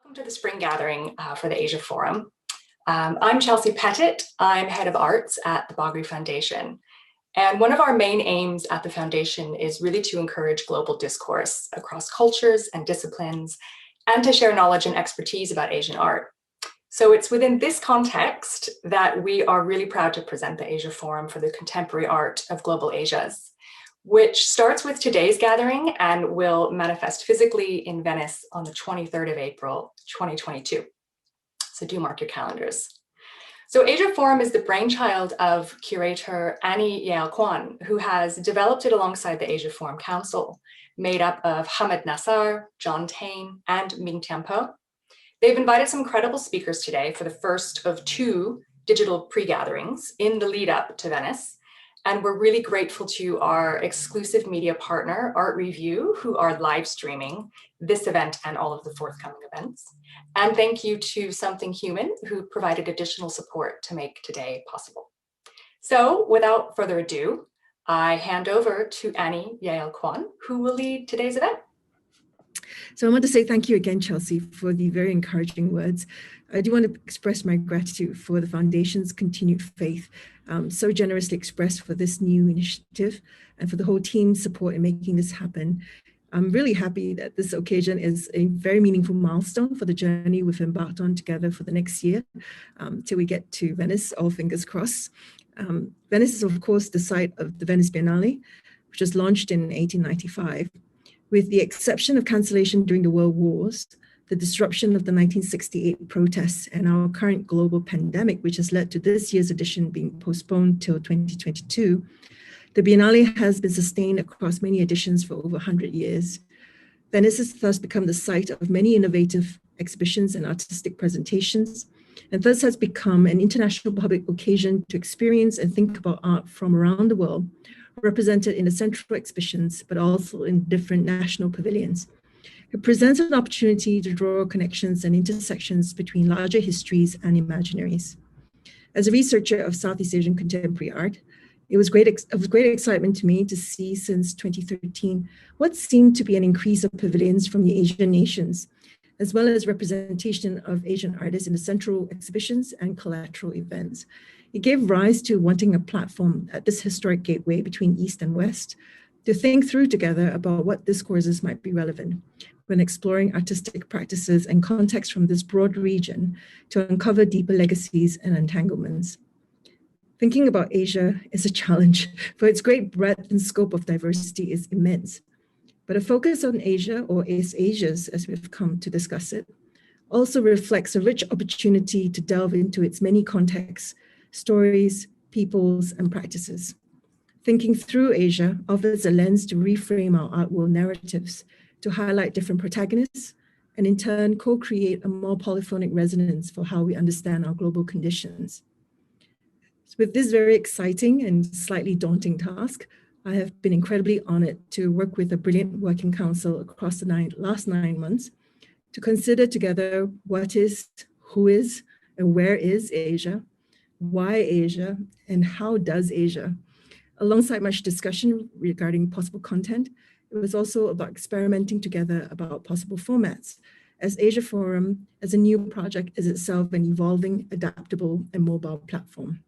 Welcome to the spring gathering for the Asia Forum. I'm Chelsea Pettit. I'm head of arts at the Bagri Foundation. And one of our main aims at the foundation is really to encourage global discourse across cultures and disciplines, and to share knowledge and expertise about Asian art. So it's within this context that we are really proud to present the Asia Forum for the Contemporary Art of Global Asias, which starts with today's gathering and will manifest physically in Venice on the 23rd of April, 2022. So do mark your calendars. So Asia Forum is the brainchild of curator Annie Jael Kwan, who has developed it alongside the Asia Forum Council, made up of Hammad Nasar, Tain and Ming Tiampo. They've invited some credible speakers today for the first of two digital pre-gatherings in the lead up to Venice. And we're really grateful to our exclusive media partner, Art Review, who are live streaming this event and all of the forthcoming events. And thank you to Something Human, who provided additional support to make today possible. So without further ado, I hand over to Annie Jael Kwan, who will lead today's event. So I want to say thank you again, Chelsea, for the very encouraging words. I do want to express my gratitude for the Foundation's continued faith, so generously expressed for this new initiative, and for the whole team's support in making this happen. I'm really happy that this occasion is a very meaningful milestone for the journey we've embarked on together for the next year, till we get to Venice, all fingers crossed. Venice is, of course, the site of the Venice Biennale, which was launched in 1895. With the exception of cancellation during the World Wars, the disruption of the 1968 protests, and our current global pandemic, which has led to this year's edition being postponed till 2022, the Biennale has been sustained across many editions for over 100 years. Venice has thus become the site of many innovative exhibitions and artistic presentations, and thus has become an international public occasion to experience and think about art from around the world, represented in the central exhibitions, but also in different national pavilions. It presents an opportunity to draw connections and intersections between larger histories and imaginaries. As a researcher of Southeast Asian contemporary art, it was of great excitement to me to see since 2013 what seemed to be an increase of pavilions from the Asian nations, as well as representation of Asian artists in the central exhibitions and collateral events. It gave rise to wanting a platform at this historic gateway between East and West to think through together about what discourses might be relevant when exploring artistic practices and contexts from this broad region to uncover deeper legacies and entanglements. Thinking about Asia is a challenge, for its great breadth and scope of diversity is immense. But a focus on Asia, or East Asias as we've come to discuss it, also reflects a rich opportunity to delve into its many contexts, stories, peoples, and practices. Thinking through Asia offers a lens to reframe our art world narratives, to highlight different protagonists, and in turn co-create a more polyphonic resonance for how we understand our global conditions. So with this very exciting and slightly daunting task, I have been incredibly honored to work with a brilliant working council across the last 9 months to consider together what is, who is, and where is Asia, why Asia, and how does Asia? Alongside much discussion regarding possible content, it was also about experimenting together about possible formats, as Asia Forum, as a new project, is itself an evolving, adaptable, and mobile platform.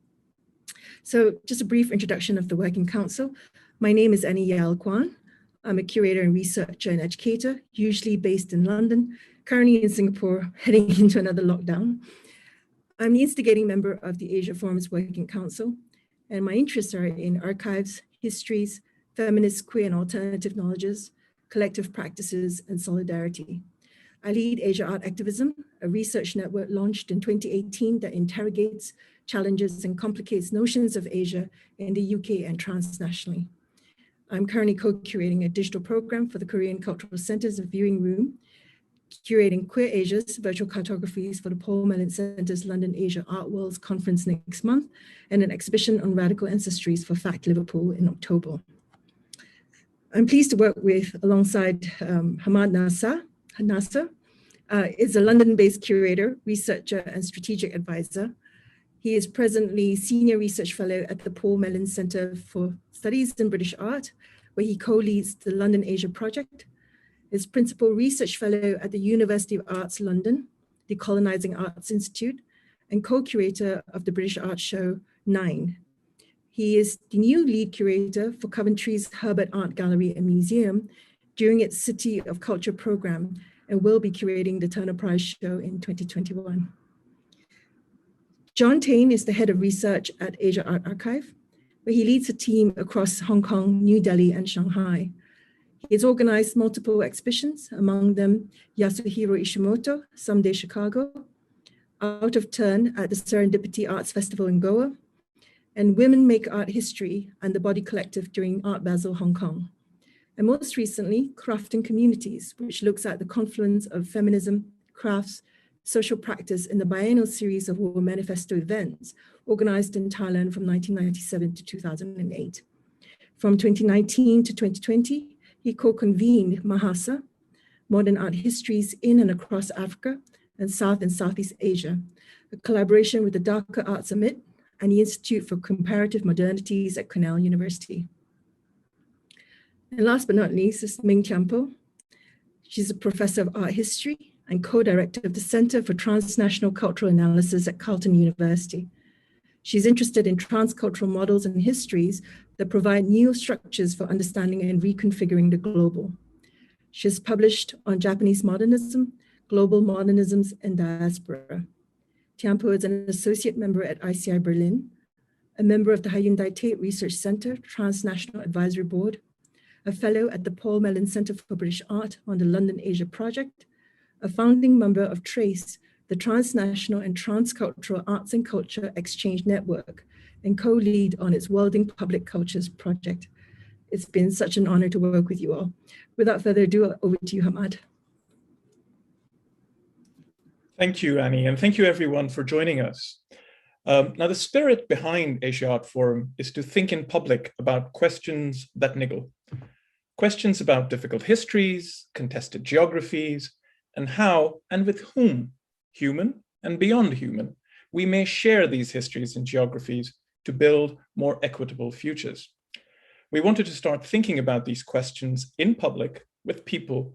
So just a brief introduction of the Working Council. My name is Annie Jael Kwan. I'm a curator and researcher and educator, usually based in London, currently in Singapore, heading into another lockdown. I'm the instigating member of the Asia Forum's Working Council, and my interests are in archives, histories, feminist, queer, and alternative knowledges, collective practices, and solidarity. I lead Asia Art Activism, a research network launched in 2018 that interrogates, challenges, and complicates notions of Asia in the UK and transnationally. I'm currently co-curating a digital program for the Korean Cultural Center's Viewing Room, curating Queer Asia's virtual cartographies for the Paul Mellon Center's London Asia Art Worlds Conference next month, and an exhibition on radical ancestries for FACT Liverpool in October. I'm pleased to work alongside Hammad Nasar. Is a London-based curator, researcher, and strategic advisor. He is presently Senior Research Fellow at the Paul Mellon Centre for Studies in British Art, where he co-leads the London Asia Project, is Principal Research Fellow at the University of Arts London, the Decolonizing Arts Institute, and co-curator of the British art show Nyen. He is the new lead curator for Coventry's Herbert Art Gallery and Museum during its City of Culture program, and will be curating the Turner Prize show in 2021. John Tain is the head of research at Asia Art Archive, where he leads a team across Hong Kong, New Delhi, and Shanghai. He has organized multiple exhibitions, among them Yasuhiro Ishimoto, Someday Chicago, Out of Turn at the Serendipity Arts Festival in Goa, and Women Make Art History and the Body Collective during Art Basel Hong Kong. And most recently, Crafting Communities, which looks at the confluence of feminism, crafts, social practice in the biennial series of War Manifesto events organized in Thailand from 1997 to 2008. From 2019 to 2020, he co-convened Mahasa, Modern Art Histories in and Across Africa and South and Southeast Asia, a collaboration with the Dhaka Art Summit and the Institute for Comparative Modernities at Cornell University. And last but not least is Ming Tiampo. She's a professor of art history and co-director of the Center for Transnational Cultural Analysis at Carleton University. She's interested in transcultural models and histories that provide new structures for understanding and reconfiguring the global. She has published on Japanese modernism, global modernisms, and diaspora. Tiampo is an associate member at ICI Berlin, a member of the Hyundai Tate Research Center Transnational Advisory Board, a fellow at the Paul Mellon Center for British Art on the London Asia Project, a founding member of TRACE, the Transnational and Transcultural Arts and Culture Exchange Network, and co-lead on its Worlding Public Cultures project. It's been such an honor to work with you all. Without further ado, over to you, Hammad. Thank you, Annie, and thank you everyone for joining us. Now, the spirit behind Asia Art Forum is to think in public about questions that niggle. Questions about difficult histories, contested geographies, and how and with whom, human and beyond human, we may share these histories and geographies to build more equitable futures. We wanted to start thinking about these questions in public with people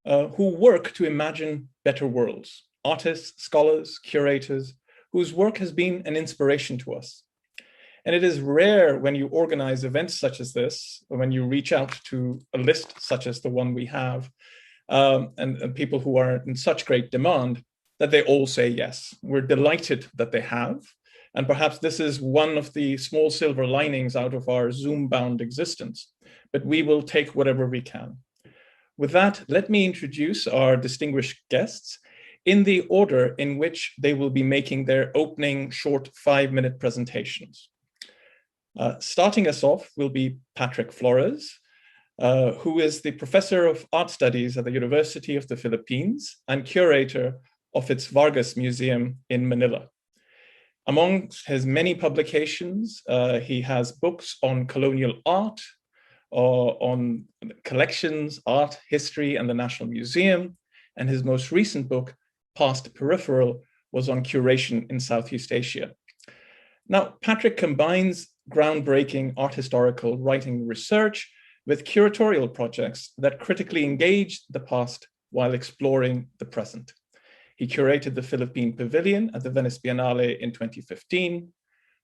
who work to imagine better worlds, artists, scholars, curators, whose work has been an inspiration to us. And it is rare when you organize events such as this, or when you reach out to a list such as the one we have, and people who are in such great demand, that they all say yes. We're delighted that they have. And perhaps this is one of the small silver linings out of our Zoom-bound existence, but we will take whatever we can. With that, let me introduce our distinguished guests in the order in which they will be making their opening short 5-minute presentations. Starting us off will be Patrick Flores, who is the professor of art studies at the University of the Philippines and curator of its Vargas Museum in Manila. Among his many publications, he has books on colonial art, on collections, art, history, and the National Museum. And his most recent book, Past Peripheral, was on curation in Southeast Asia. Now, Patrick combines groundbreaking art historical writing research with curatorial projects that critically engage the past while exploring the present. He curated the Philippine Pavilion at the Venice Biennale in 2015,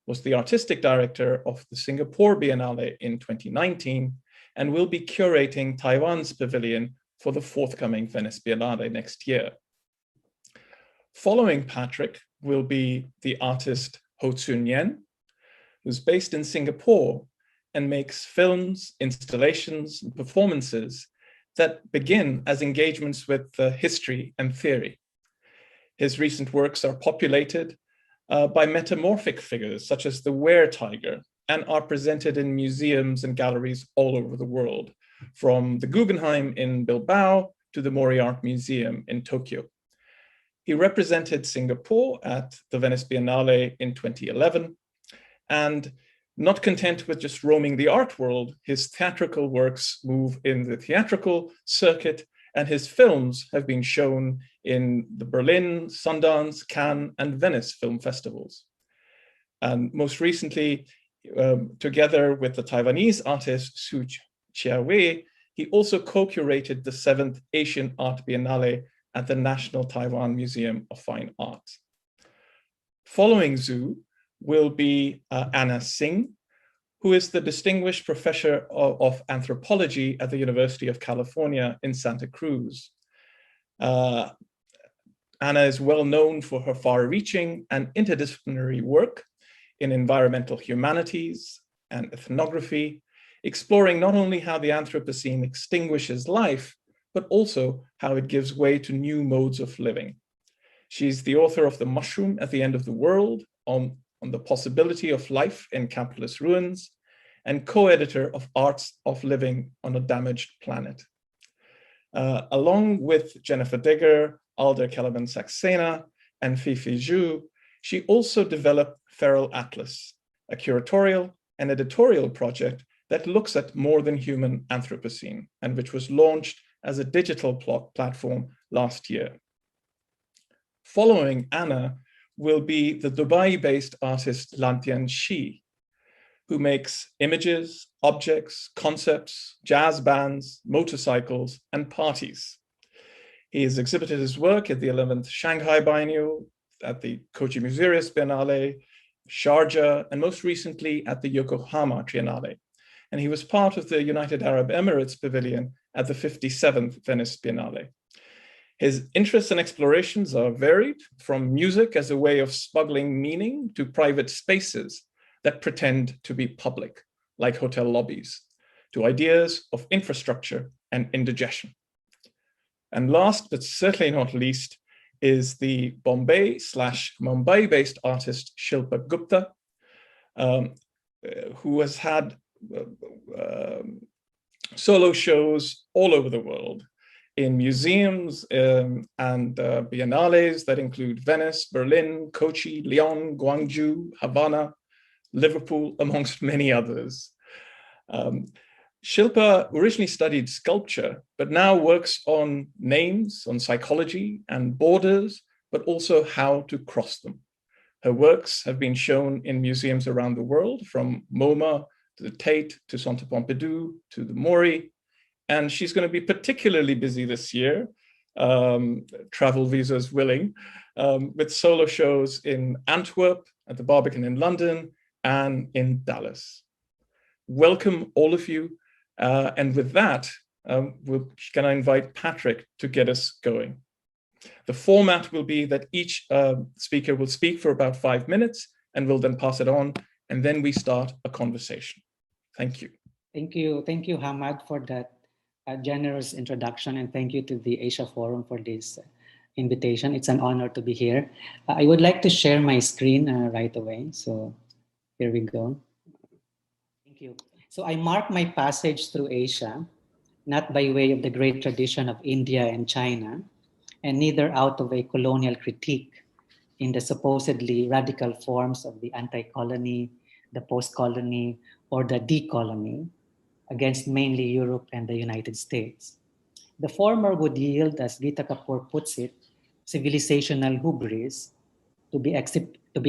was the artistic director of the Singapore Biennale in 2019, and will be curating Taiwan's pavilion for the forthcoming Venice Biennale next year. Following Patrick will be the artist Ho-Tzu Nyen, who's based in Singapore and makes films, installations, and performances that begin as engagements with history and theory. His recent works are populated by metamorphic figures such as the were-tiger and are presented in museums and galleries all over the world, from the Guggenheim in Bilbao to the Mori Art Museum in Tokyo. He represented Singapore at the Venice Biennale in 2011, and not content with just roaming the art world, his theatrical works move in the theatrical circuit, and his films have been shown in the Berlin, Sundance, Cannes, and Venice film festivals. And most recently, together with the Taiwanese artist Su Chia-wei, he also co-curated the 7th Asian Art Biennale at the National Taiwan Museum of Fine Arts. Following Zhu will be Annie Tsing, who is the Distinguished Professor of Anthropology at the University of California in Santa Cruz. Anna is well known for her far-reaching and interdisciplinary work in environmental humanities and ethnography, exploring not only how the Anthropocene extinguishes life, but also how it gives way to new modes of living. She's the author of The Mushroom at the End of the World on the possibility of life in capitalist ruins, and co-editor of Arts of Living on a Damaged Planet. Along with Jennifer Degger, Alder Kellerman-Saxena, and Fifi Zhu, she also developed Feral Atlas, a curatorial and editorial project that looks at more than human Anthropocene, and which was launched as a digital platform last year. Following Anna will be the Dubai-based artist Lantian, who makes images, objects, concepts, jazz bands, motorcycles, and parties. He has exhibited his work at the 11th Shanghai Biennial, at the Kochi Museums Biennale, Sharjah, and most recently at the Yokohama Triennale. And he was part of the United Arab Emirates Pavilion at the 57th Venice Biennale. His interests and explorations are varied, from music as a way of smuggling meaning to private spaces that pretend to be public, like hotel lobbies, to ideas of infrastructure and indigestion. And last, but certainly not least, is the Bombay/Mumbai-based artist Shilpa Gupta, who has had solo shows all over the world in museums and biennales that include Venice, Berlin, Kochi, Lyon, Guangzhou, Havana, Liverpool, amongst many others. Shilpa originally studied sculpture, but now works on names, on psychology and borders, but also how to cross them. Her works have been shown in museums around the world, from MoMA to the Tate, to Centre Pompidou, to the Mori, and she's going to be particularly busy this year, travel visas willing, with solo shows in Antwerp, at the Barbican in London, and in Dallas. Welcome, all of you. And with that, we're going to invite Patrick to get us going. The format will be that each speaker will speak for about 5 minutes, and we'll then pass it on, and then we start a conversation. Thank you. Thank you, Hammad, for that generous introduction, and thank you to the Asia Forum for this invitation. It's an honor to be here. I would like to share my screen right away. So here we go. Thank you. So I mark my passage through Asia, not by way of the great tradition of India and China, and neither out of a colonial critique in the supposedly radical forms of the anti-colony, the post-colony, or the decolony against mainly Europe and the United States. The former would yield, as Gita Kapoor puts it, civilizational hubris to be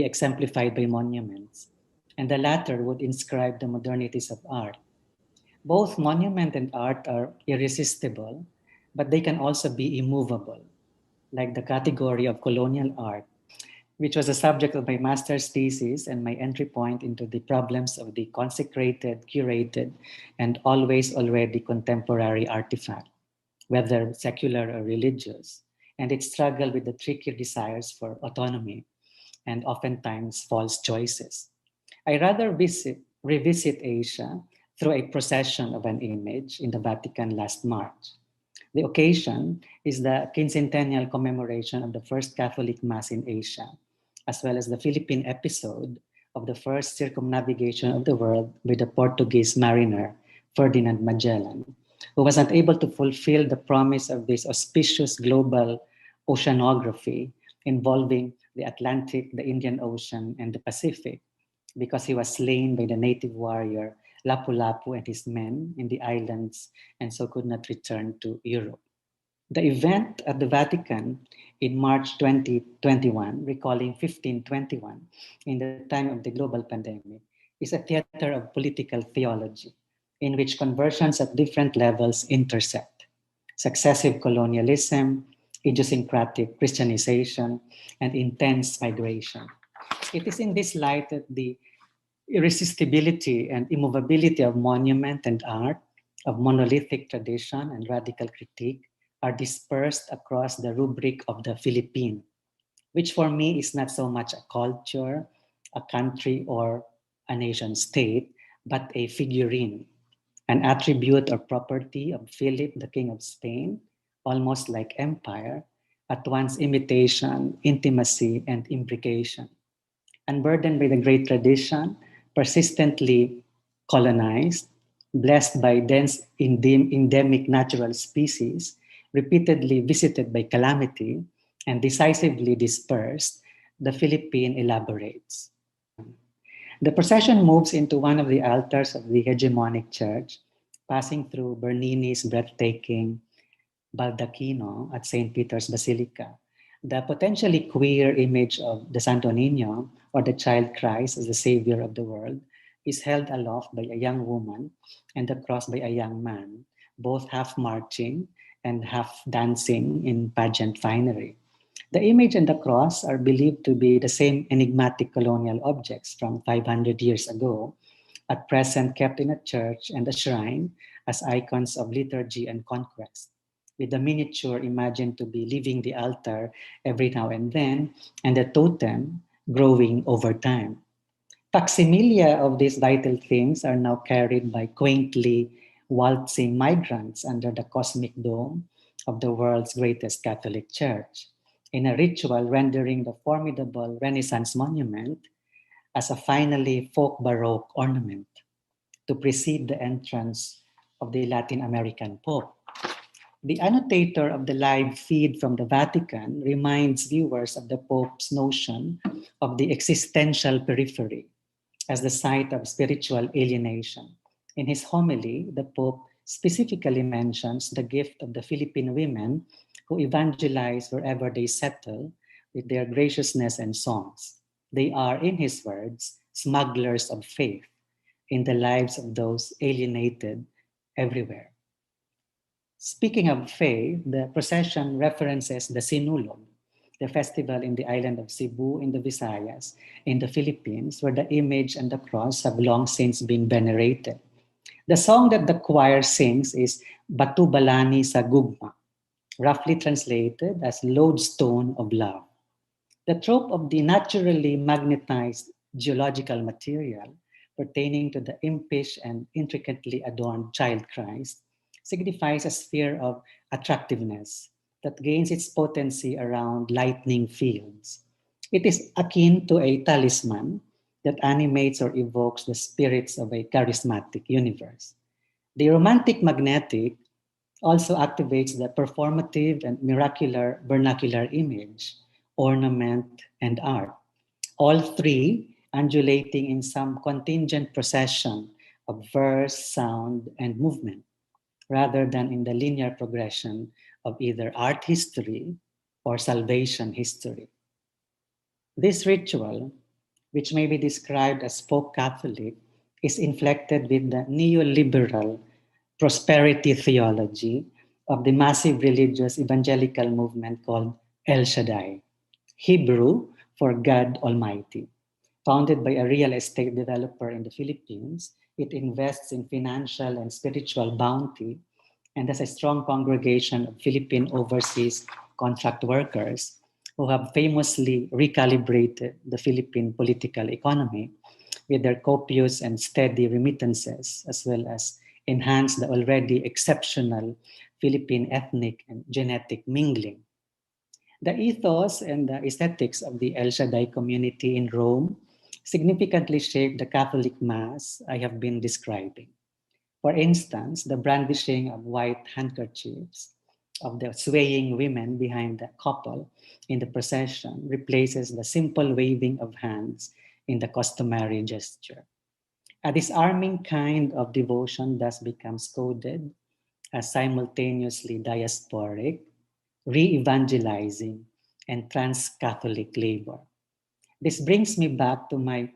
exemplified by monuments, and the latter would inscribe the modernities of art. Both monument and art are irresistible, but they can also be immovable, like the category of colonial art, which was the subject of my master's thesis and my entry point into the problems of the consecrated, curated, and always already contemporary artifact, whether secular or religious, and its struggle with the tricky desires for autonomy and oftentimes false choices. I rather revisit Asia through a procession of an image in the Vatican last March. The occasion is the quincentennial commemoration of the first Catholic Mass in Asia, as well as the Philippine episode of the first circumnavigation of the world with the Portuguese mariner, Ferdinand Magellan, who was not able to fulfill the promise of this auspicious global oceanography involving the Atlantic, the Indian Ocean, and the Pacific, because he was slain by the native warrior Lapu-Lapu and his men in the islands, and so could not return to Europe. The event at the Vatican in March 2021, recalling 1521, in the time of the global pandemic, is a theater of political theology, in which conversions at different levels intersect: successive colonialism, idiosyncratic Christianization, and intense migration. It is in this light that the irresistibility and immovability of monument and art, of monolithic tradition and radical critique, are dispersed across the rubric of the Philippine, which for me is not so much a culture, a country, or a nation state, but a figurine, an attribute or property of Philip, the King of Spain, almost like empire, at once imitation, intimacy, and imbrication. Unburdened by the great tradition, persistently colonized, blessed by dense endemic natural species, repeatedly visited by calamity, and decisively dispersed, the Philippine elaborates. The procession moves into one of the altars of the hegemonic church, passing through Bernini's breathtaking baldacchino at St. Peter's Basilica. The potentially queer image of the Santo Niño, or the child Christ as the savior of the world, is held aloft by a young woman and the cross by a young man, both half marching and half dancing in pageant finery. The image and the cross are believed to be the same enigmatic colonial objects from 500 years ago, at present kept in a church and a shrine as icons of liturgy and conquest, with the miniature imagined to be leaving the altar every now and then, and the totem growing over time. Facsimilia of these vital things are now carried by quaintly waltzing migrants under the cosmic dome of the world's greatest Catholic Church, in a ritual rendering the formidable Renaissance monument as a finally folk Baroque ornament to precede the entrance of the Latin American Pope. The annotator of the live feed from the Vatican reminds viewers of the Pope's notion of the existential periphery as the site of spiritual alienation. In his homily, the Pope specifically mentions the gift of the Philippine women who evangelize wherever they settle with their graciousness and songs. They are, in his words, smugglers of faith in the lives of those alienated everywhere. Speaking of faith, the procession references the Sinulog, the festival in the island of Cebu in the Visayas, in the Philippines, where the image and the cross have long since been venerated. The song that the choir sings is Batu Balani sa Gugma, roughly translated as lodestone of love. The trope of the naturally magnetized geological material pertaining to the impish and intricately adorned child Christ signifies a sphere of attractiveness that gains its potency around lightning fields. It is akin to a talisman that animates or evokes the spirits of a charismatic universe. The romantic magnetic also activates the performative and miracular vernacular image, ornament, and art, all three undulating in some contingent procession of verse, sound, and movement, rather than in the linear progression of either art history or salvation history. This ritual, which may be described as folk Catholic, is inflected with the neoliberal prosperity theology of the massive religious evangelical movement called El Shaddai, Hebrew for God Almighty. Founded by a real estate developer in the Philippines, it invests in financial and spiritual bounty and has a strong congregation of Philippine overseas contract workers who have famously recalibrated the Philippine political economy with their copious and steady remittances, as well as enhance the already exceptional Philippine ethnic and genetic mingling. The ethos and the aesthetics of the El Shaddai community in Rome significantly shaped the Catholic Mass I have been describing. For instance, the brandishing of white handkerchiefs of the swaying women behind the couple in the procession replaces the simple waving of hands in the customary gesture. A disarming kind of devotion thus becomes coded as simultaneously diasporic, re-evangelizing, and trans-Catholic labor. This brings me back to my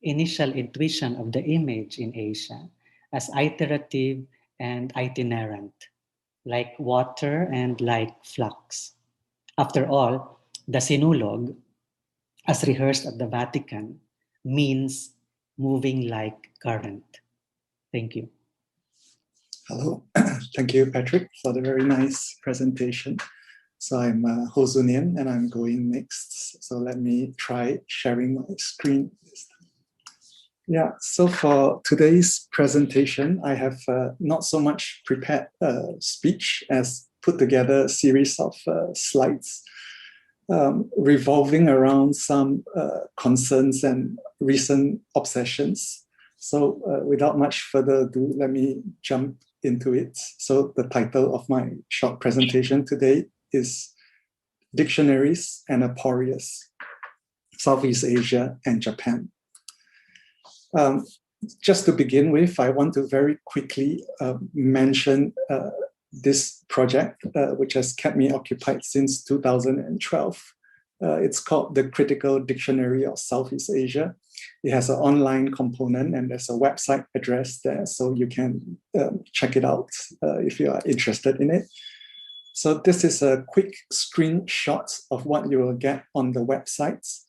initial intuition of the image in Asia as iterative and itinerant, like water and like flux. After all, the sinulog, as rehearsed at the Vatican, means moving like current. Thank you. Hello, thank you, Patrick, for the very nice presentation. So I'm Nyen, and I'm going next. So let me try sharing my screen. Yeah, so for today's presentation, I have not so much prepared speech as put together a series of slides revolving around some concerns and recent obsessions. So without much further ado, let me jump into it. So the title of my short presentation today is Dictionaries and Aporias, Southeast Asia and Japan. Just to begin with, I want to very quickly mention this project, which has kept me occupied since 2012. It's called the Critical Dictionary of Southeast Asia. It has an online component and there's a website address there, so you can check it out if you are interested in it. So this is a quick screenshot of what you will get on the websites.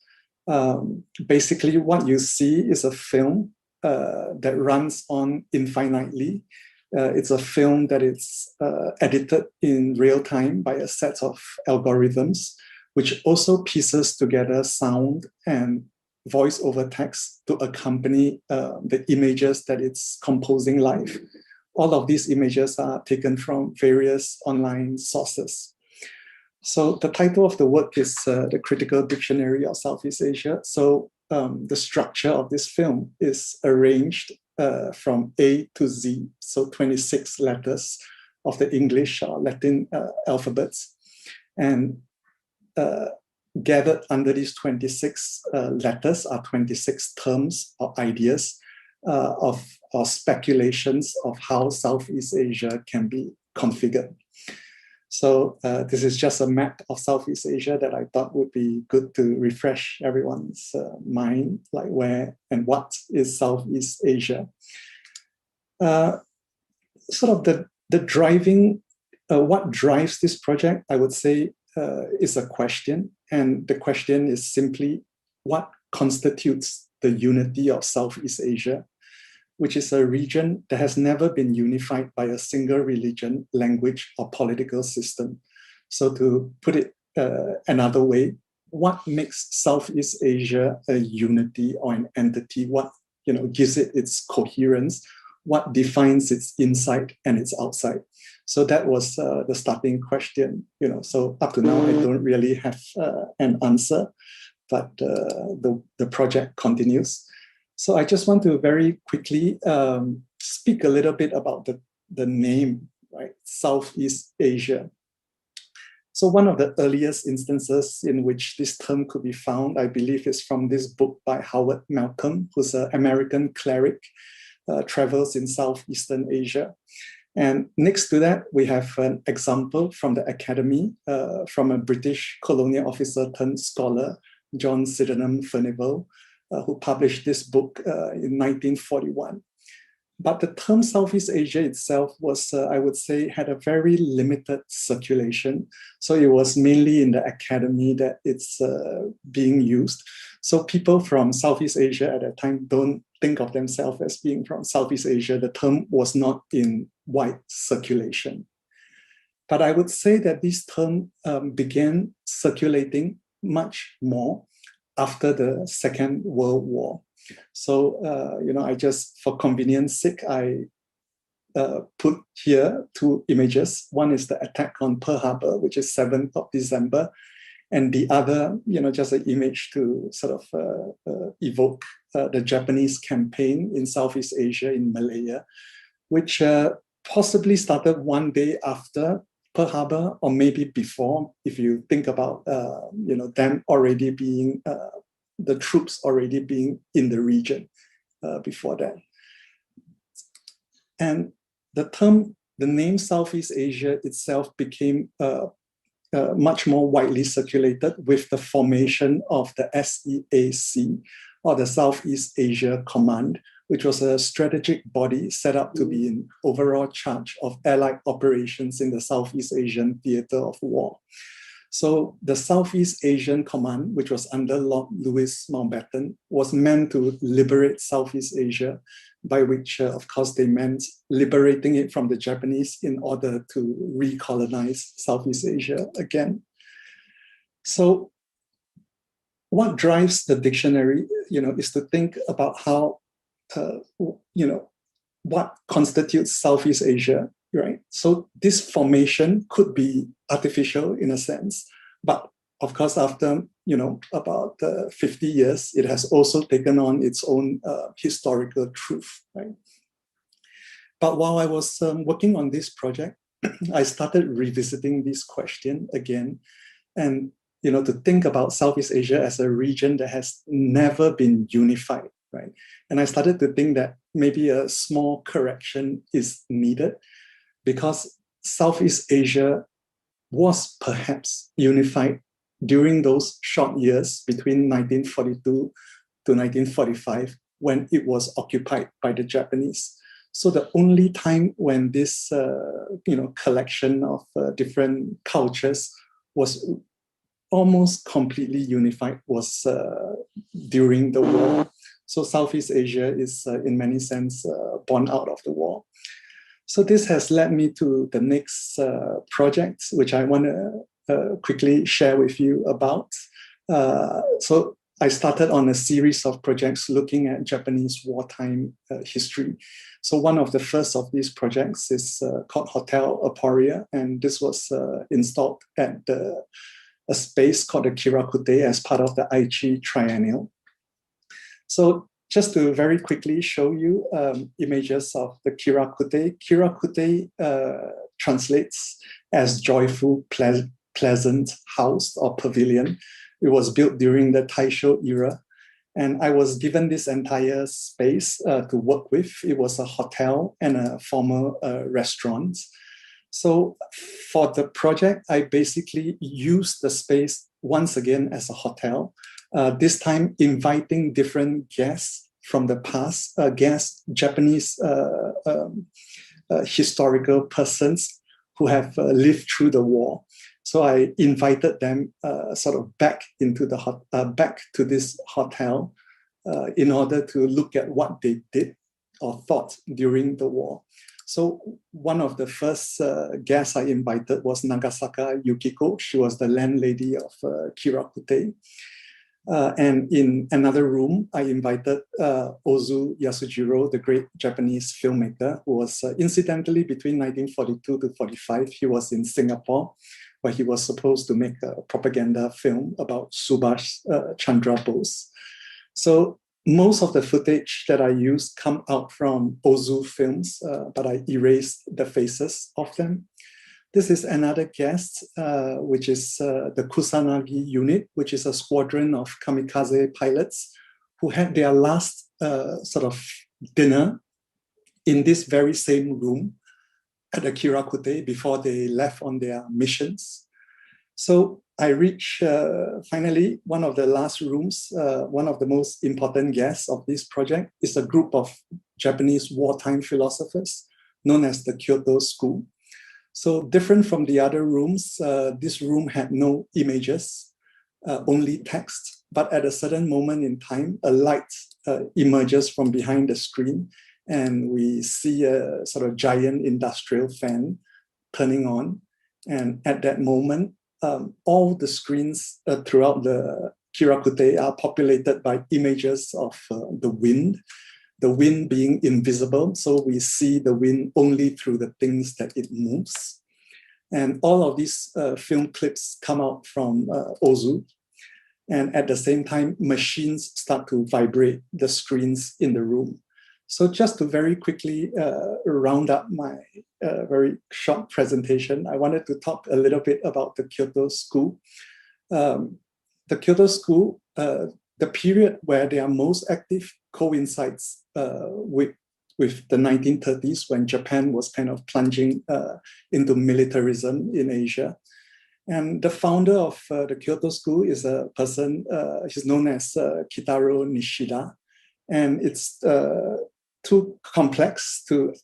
Basically, what you see is a film that runs on infinitely. It's a film that is edited in real time by a set of algorithms, which also pieces together sound and voice over text to accompany the images that it's composing live. All of these images are taken from various online sources. So the title of the work is The Critical Dictionary of Southeast Asia. So the structure of this film is arranged from A to Z, so 26 letters of the English or Latin alphabets. And gathered under these 26 letters are 26 terms or ideas or speculations of how Southeast Asia can be configured. So this is just a map of Southeast Asia that I thought would be good to refresh everyone's mind, like where and what is Southeast Asia. Sort of the driving, what drives this project, I would say, is a question. And the question is simply, what constitutes the unity of Southeast Asia, which is a region that has never been unified by a single religion, language, or political system. So to put it another way, what makes Southeast Asia a unity or an entity? What gives it its coherence? What defines its inside and its outside? So that was the starting question. So up to now, I don't really have an answer, but the project continues. So I just want to very quickly speak a little bit about the name, right? Southeast Asia. So one of the earliest instances in which this term could be found, I believe, is from this book by Howard Malcolm, who's an American cleric, travels in Southeastern Asia. And next to that, we have an example from the academy from a British colonial officer turned scholar, John Sydenham Furnivall, who published this book in 1941. But the term Southeast Asia itself was, I would say, had a very limited circulation. So it was mainly in the academy that it's being used. So people from Southeast Asia at that time don't think of themselves as being from Southeast Asia. The term was not in wide circulation. But I would say that this term began circulating much more after the Second World War. So, I just, for convenience sake, I put here two images. One is the attack on Pearl Harbor, which is 7th of December. And the other, just an image to sort of evoke the Japanese campaign in Southeast Asia, in Malaya, which possibly started one day after Pearl Harbor, or maybe before, if you think about, them already being, the troops already being in the region before that. And the name Southeast Asia itself became much more widely circulated with the formation of the SEAC, or the Southeast Asia Command, which was a strategic body set up to be in overall charge of Allied operations in the Southeast Asian theater of war. So the Southeast Asian Command, which was under Lord Louis Mountbatten, was meant to liberate Southeast Asia, by which, of course, they meant liberating it from the Japanese in order to recolonize Southeast Asia again. So what drives the dictionary, is to think about how, what constitutes Southeast Asia, right? So this formation could be artificial in a sense, but of course, after, about 50 years, it has also taken on its own historical truth, right? But while I was working on this project, I started revisiting this question again, and to think about Southeast Asia as a region that has never been unified, right? And I started to think that maybe a small correction is needed, because Southeast Asia was perhaps unified during those short years between 1942 to 1945, when it was occupied by the Japanese. So the only time when this collection of different cultures was almost completely unified was during the war. So Southeast Asia is in many sense born out of the war. So this has led me to the next project, which I want to quickly share with you about. So I started on a series of projects looking at Japanese wartime history. So one of the first of these projects is called Hotel Aporia, and this was installed at a space called the Kirakute as part of the Aichi Triennial. So just to very quickly show you images of the Kirakute. Kirakute translates as joyful, pleasant house or pavilion. It was built during the Taisho era. And I was given this entire space to work with. It was a hotel and a former restaurant. So for the project, I basically used the space once again as a hotel, this time inviting different guests from the past, Japanese historical persons who have lived through the war. So I invited them sort of back into back to this hotel in order to look at what they did or thought during the war. So one of the first guests I invited was Nagasaka Yukiko. She was the landlady of Kirakute. And in another room, I invited Ozu Yasujiro, the great Japanese filmmaker, who was incidentally between 1942 to 45, he was in Singapore, where he was supposed to make a propaganda film about Subhash Chandra Bose. So most of the footage that I used come out from Ozu films, but I erased the faces of them. This is another guest, which is the Kusanagi unit, which is a squadron of kamikaze pilots who had their last sort of dinner in this very same room at the Kirakute before they left on their missions. So I reached finally one of the last rooms. One of the most important guests of this project is a group of Japanese wartime philosophers known as the Kyoto School. So different from the other rooms, this room had no images, only text. But at a certain moment in time, a light emerges from behind the screen, and we see a sort of giant industrial fan turning on. And at that moment, all the screens throughout the Kirakute are populated by images of the wind being invisible. So we see the wind only through the things that it moves. And all of these film clips come out from Ozu. And at the same time, machines start to vibrate the screens in the room. So just to very quickly round up my very short presentation, I wanted to talk a little bit about the Kyoto School. The Kyoto School, the period where they are most active coincides with the 1930s, when Japan was kind of plunging into militarism in Asia. And the founder of the Kyoto School is a person, he's known as Kitaro Nishida. And it's too complex to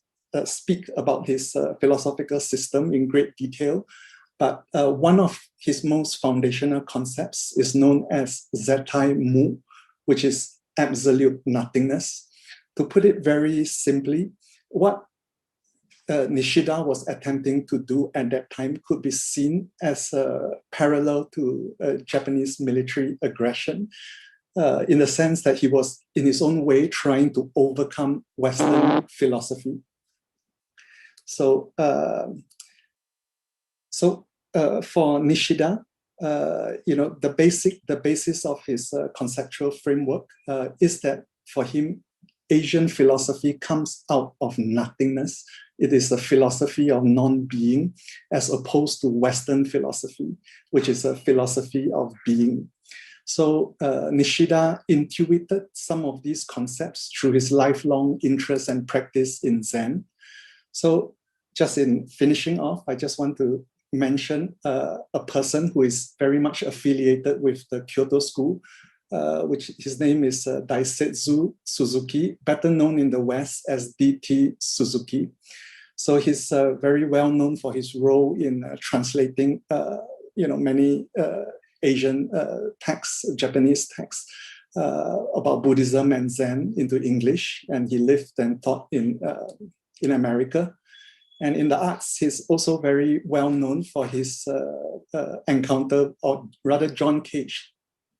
speak about his philosophical system in great detail, but one of his most foundational concepts is known as zetai mu, which is absolute nothingness. To put it very simply, what Nishida was attempting to do at that time could be seen as a parallel to Japanese military aggression, in the sense that he was, in his own way, trying to overcome Western philosophy. So, for Nishida, the basis of his conceptual framework is that for him, Asian philosophy comes out of nothingness. It is a philosophy of non-being, as opposed to Western philosophy, which is a philosophy of being. So Nishida intuited some of these concepts through his lifelong interest and practice in Zen. So just in finishing off, I just want to mention a person who is very much affiliated with the Kyoto School, which his name is Daisetsu Suzuki, better known in the West as D.T. Suzuki. So he's very well known for his role in translating, many Asian texts, Japanese texts about Buddhism and Zen into English, and he lived and taught in America. And in the arts, he's also very well known for his encounter, or rather John Cage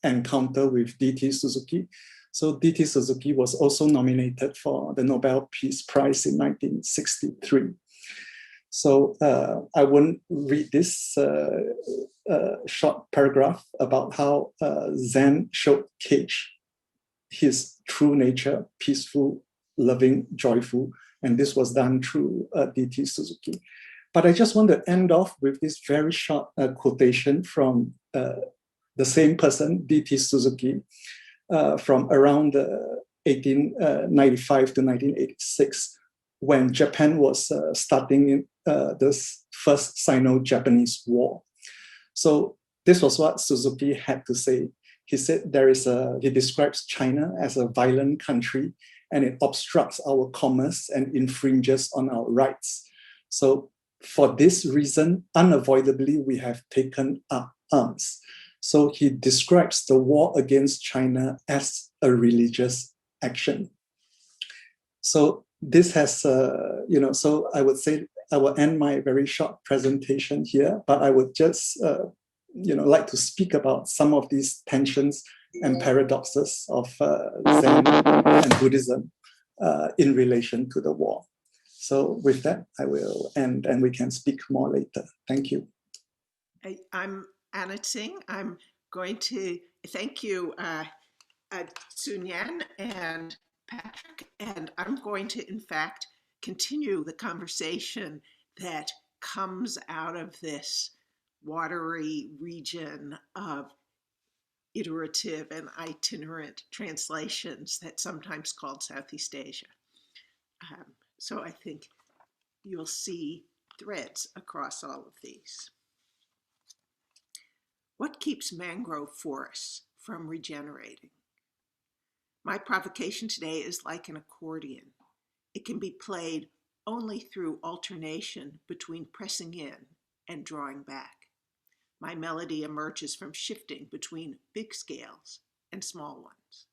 encounter with D.T. Suzuki. So D.T. Suzuki was also nominated for the Nobel Peace Prize in 1963. So I won't read this short paragraph about how Zen showed Cage his true nature, peaceful, loving, joyful, and this was done through D.T. Suzuki. But I just want to end off with this very short quotation from the same person, D.T. Suzuki, from around 1895 to 1986, when Japan was starting in this first Sino-Japanese war. So this was what Suzuki had to say. He said he describes China as a violent country, and it obstructs our commerce and infringes on our rights. So for this reason, unavoidably, we have taken up arms. So he describes the war against China as a religious action. So this has, so I would say, I will end my very short presentation here, but I would just, like to speak about some of these tensions and paradoxes of Zen and Buddhism in relation to the war. So with that, I will end, and we can speak more later. Thank you. I'm Annie Tsing. I'm going to thank you, Nyen and Patrick, and I'm going to, in fact, continue the conversation that comes out of this watery region of iterative and itinerant translations that's sometimes called Southeast Asia. So I think you'll see threads across all of these. What keeps mangrove forests from regenerating? My provocation today is like an accordion. It can be played only through alternation between pressing in and drawing back. My melody emerges from shifting between big scales and small ones.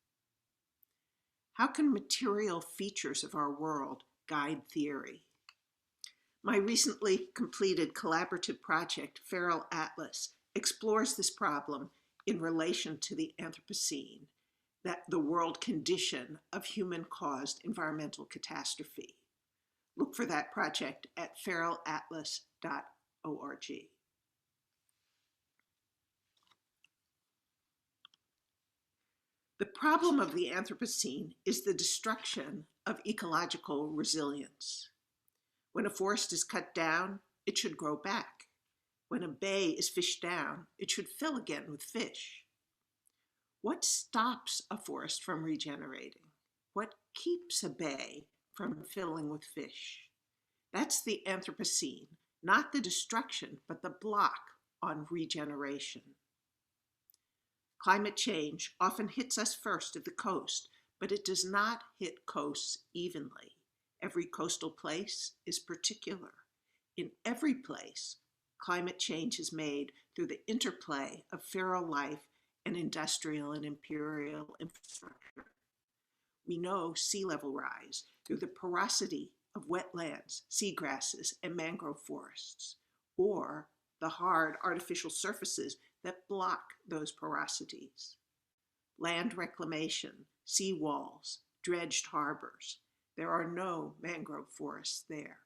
How can material features of our world guide theory? My recently completed collaborative project, Feral Atlas, explores this problem in relation to the Anthropocene, that the world condition of human-caused environmental catastrophe. Look for that project at feralatlas.org. The problem of the Anthropocene is the destruction of ecological resilience. When a forest is cut down, it should grow back. When a bay is fished down, it should fill again with fish. What stops a forest from regenerating? What keeps a bay from filling with fish? That's the Anthropocene, not the destruction, but the block on regeneration. Climate change often hits us first at the coast, but it does not hit coasts evenly. Every coastal place is particular. In every place, climate change is made through the interplay of feral life and industrial and imperial infrastructure. We know sea level rise through the porosity of wetlands, seagrasses, and mangrove forests, or the hard artificial surfaces that block those porosities. Land reclamation, sea walls, dredged harbors. There are no mangrove forests there.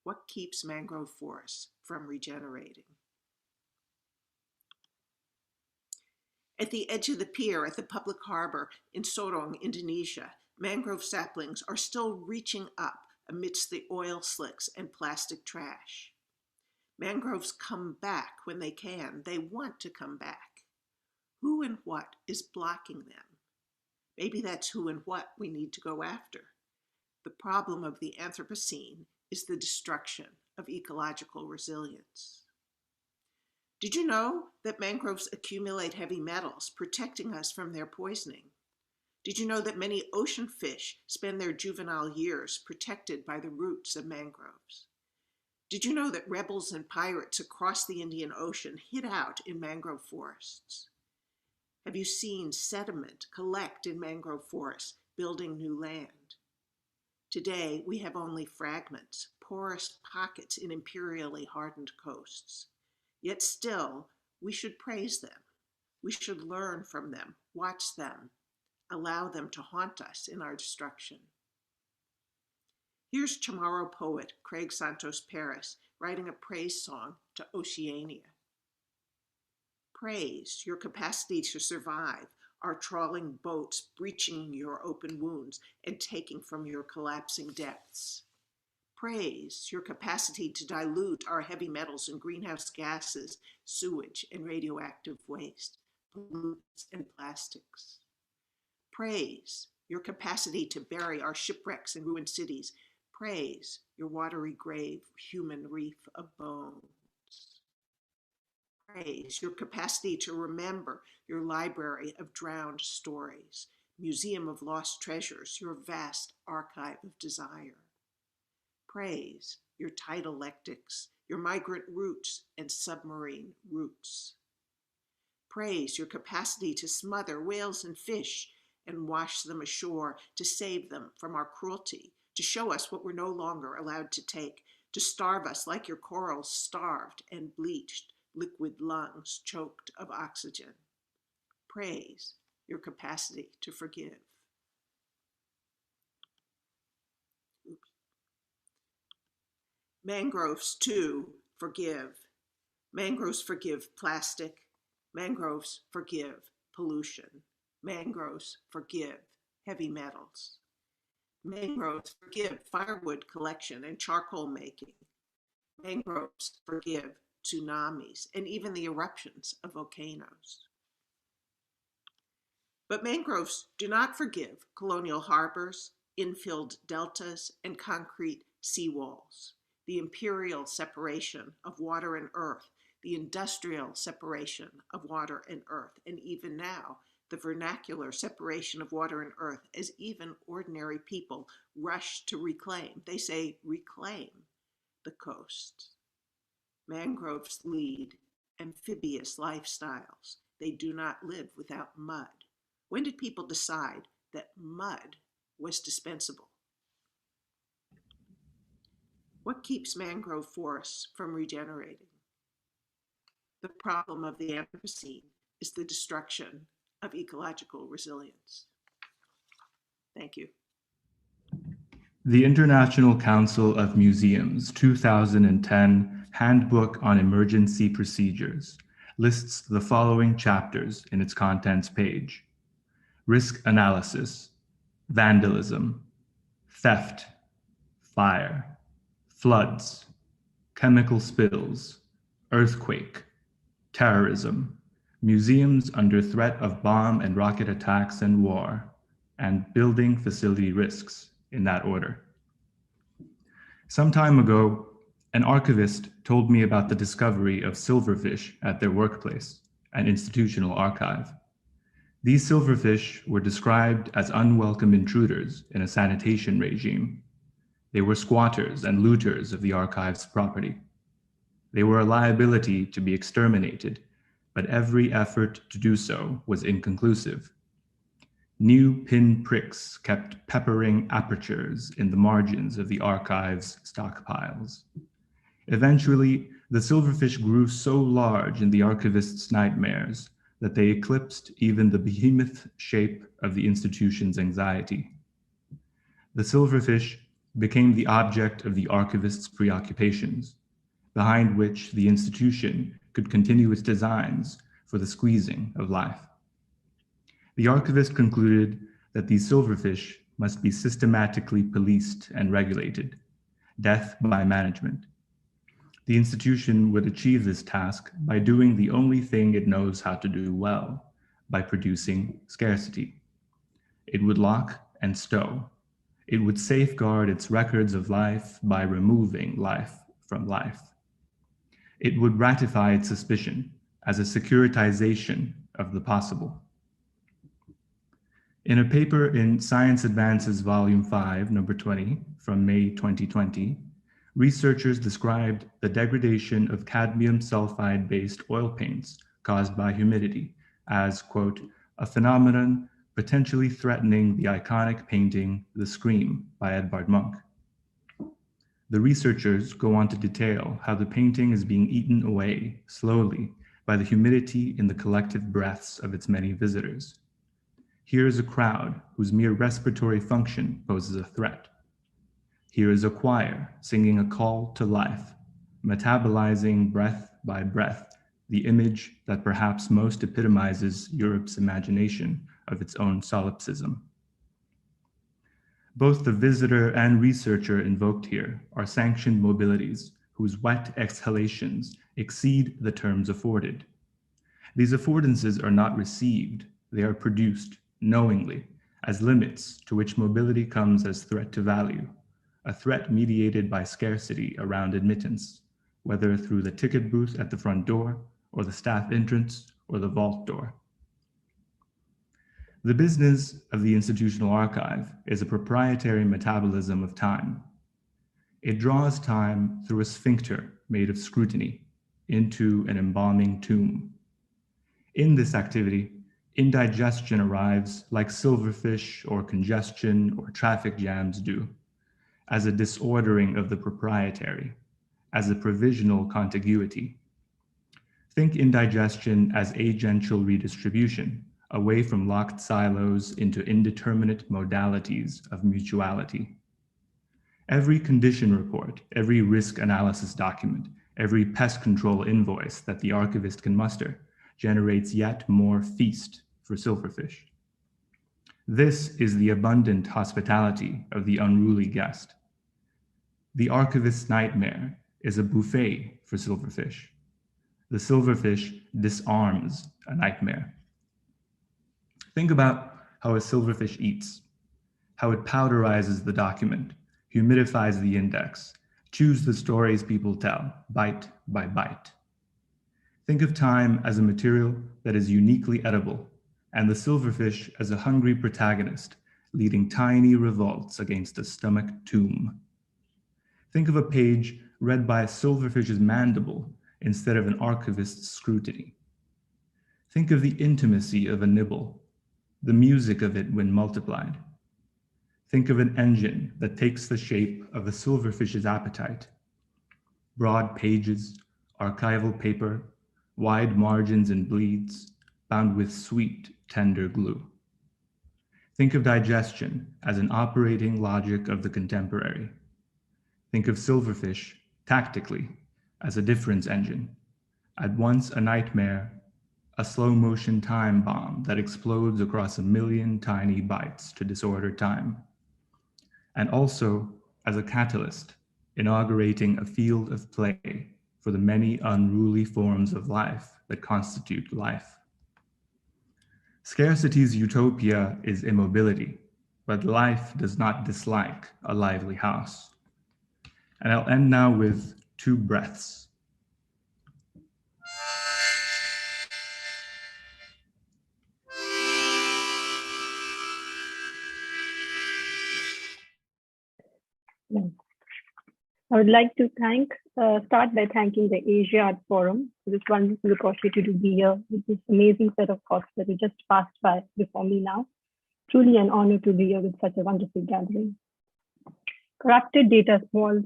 What keeps mangrove forests from regenerating? At the edge of the pier at the public harbor in Sorong, Indonesia, mangrove saplings are still reaching up amidst the oil slicks and plastic trash. Mangroves come back when they can. They want to come back. Who and what is blocking them? Maybe that's who and what we need to go after. The problem of the Anthropocene is the destruction of ecological resilience. Did you know that mangroves accumulate heavy metals, protecting us from their poisoning? Did you know that many ocean fish spend their juvenile years protected by the roots of mangroves? Did you know that rebels and pirates across the Indian Ocean hid out in mangrove forests? Have you seen sediment collect in mangrove forests, building new land? Today, we have only fragments, porous pockets in imperially hardened coasts. Yet still, we should praise them. We should learn from them, watch them, allow them to haunt us in our destruction. Here's Chamorro poet Craig Santos Paris writing a praise song to Oceania. Praise your capacity to survive our trawling boats breaching your open wounds and taking from your collapsing depths. Praise your capacity to dilute our heavy metals and greenhouse gases, sewage and radioactive waste, pollutants and plastics. Praise your capacity to bury our shipwrecks and ruined cities. Praise your watery grave, human reef of bones. Praise your capacity to remember your library of drowned stories, museum of lost treasures, your vast archive of desire. Praise your tidal lectics, your migrant roots and submarine roots. Praise your capacity to smother whales and fish and wash them ashore, to save them from our cruelty, to show us what we're no longer allowed to take, to starve us like your corals starved and bleached, liquid lungs choked of oxygen. Praise your capacity to forgive. Mangroves, too, forgive. Mangroves forgive plastic. Mangroves forgive pollution. Mangroves forgive heavy metals. Mangroves forgive firewood collection and charcoal making. Mangroves forgive tsunamis and even the eruptions of volcanoes. But mangroves do not forgive colonial harbors, infilled deltas, and concrete seawalls, the imperial separation of water and earth, the industrial separation of water and earth, and even now, the vernacular separation of water and earth, as even ordinary people rush to reclaim. They say, reclaim the coast. Mangroves lead amphibious lifestyles. They do not live without mud. When did people decide that mud was dispensable? What keeps mangrove forests from regenerating? The problem of the Anthropocene is the destruction of ecological resilience. Thank you. The International Council of Museums 2010 Handbook on Emergency Procedures lists the following chapters in its contents page: risk analysis, vandalism, theft, fire, floods, chemical spills, earthquake, terrorism, museums under threat of bomb and rocket attacks and war, and building facility risks, in that order. Some time ago, an archivist told me about the discovery of silverfish at their workplace, an institutional archive. These silverfish were described as unwelcome intruders in a sanitation regime. They were squatters and looters of the archive's property. They were a liability to be exterminated, but every effort to do so was inconclusive. New pin pricks kept peppering apertures in the margins of the archive's stockpiles. Eventually, the silverfish grew so large in the archivist's nightmares that they eclipsed even the behemoth shape of the institution's anxiety. The silverfish became the object of the archivist's preoccupations, behind which the institution could continue its designs for the squeezing of life. The archivist concluded that these silverfish must be systematically policed and regulated, death by management. The institution would achieve this task by doing the only thing it knows how to do well, by producing scarcity. It would lock and stow. It would safeguard its records of life by removing life from life. It would ratify its suspicion as a securitization of the possible. In a paper in Science Advances Volume 5, number 20, from May 2020, researchers described the degradation of cadmium sulfide-based oil paints caused by humidity as, quote, a phenomenon potentially threatening the iconic painting The Scream by Edvard Munch. The researchers go on to detail how the painting is being eaten away slowly by the humidity in the collective breaths of its many visitors. Here is a crowd whose mere respiratory function poses a threat. Here is a choir singing a call to life, metabolizing breath by breath the image that perhaps most epitomizes Europe's imagination of its own solipsism. Both the visitor and researcher invoked here are sanctioned mobilities whose wet exhalations exceed the terms afforded. These affordances are not received, they are produced knowingly as limits to which mobility comes as threat to value, a threat mediated by scarcity around admittance, whether through the ticket booth at the front door or the staff entrance or the vault door. The business of the institutional archive is a proprietary metabolism of time. It draws time through a sphincter made of scrutiny into an embalming tomb. In this activity, indigestion arrives like silverfish or congestion or traffic jams do, as a disordering of the proprietary, as a provisional contiguity. Think indigestion as agential redistribution, away from locked silos into indeterminate modalities of mutuality. Every condition report, every risk analysis document, every pest control invoice that the archivist can muster generates yet more feast for silverfish. This is the abundant hospitality of the unruly guest. The archivist's nightmare is a buffet for silverfish. The silverfish disarms a nightmare. Think about how a silverfish eats, how it powderizes the document, humidifies the index, chews the stories people tell, bite by bite. Think of time as a material that is uniquely edible, and the silverfish as a hungry protagonist, leading tiny revolts against a stomach tomb. Think of a page read by a silverfish's mandible instead of an archivist's scrutiny. Think of the intimacy of a nibble, the music of it when multiplied. Think of an engine that takes the shape of a silverfish's appetite. Broad pages, archival paper, wide margins and bleeds, bound with sweet, tender glue. Think of digestion as an operating logic of the contemporary. Think of silverfish, tactically, as a difference engine, at once a nightmare, a slow-motion time bomb that explodes across 1 million tiny bites to disorder time, and also as a catalyst, inaugurating a field of play for the many unruly forms of life that constitute life. Scarcity's utopia is immobility, but life does not dislike a lively house. And I'll end now with 2 breaths. I would like to start by thanking the Asia Art Forum for this wonderful opportunity to be here with this amazing set of talks that we just passed by before me now. Truly an honor to be here with such a wonderful gathering. Corrupted data walls,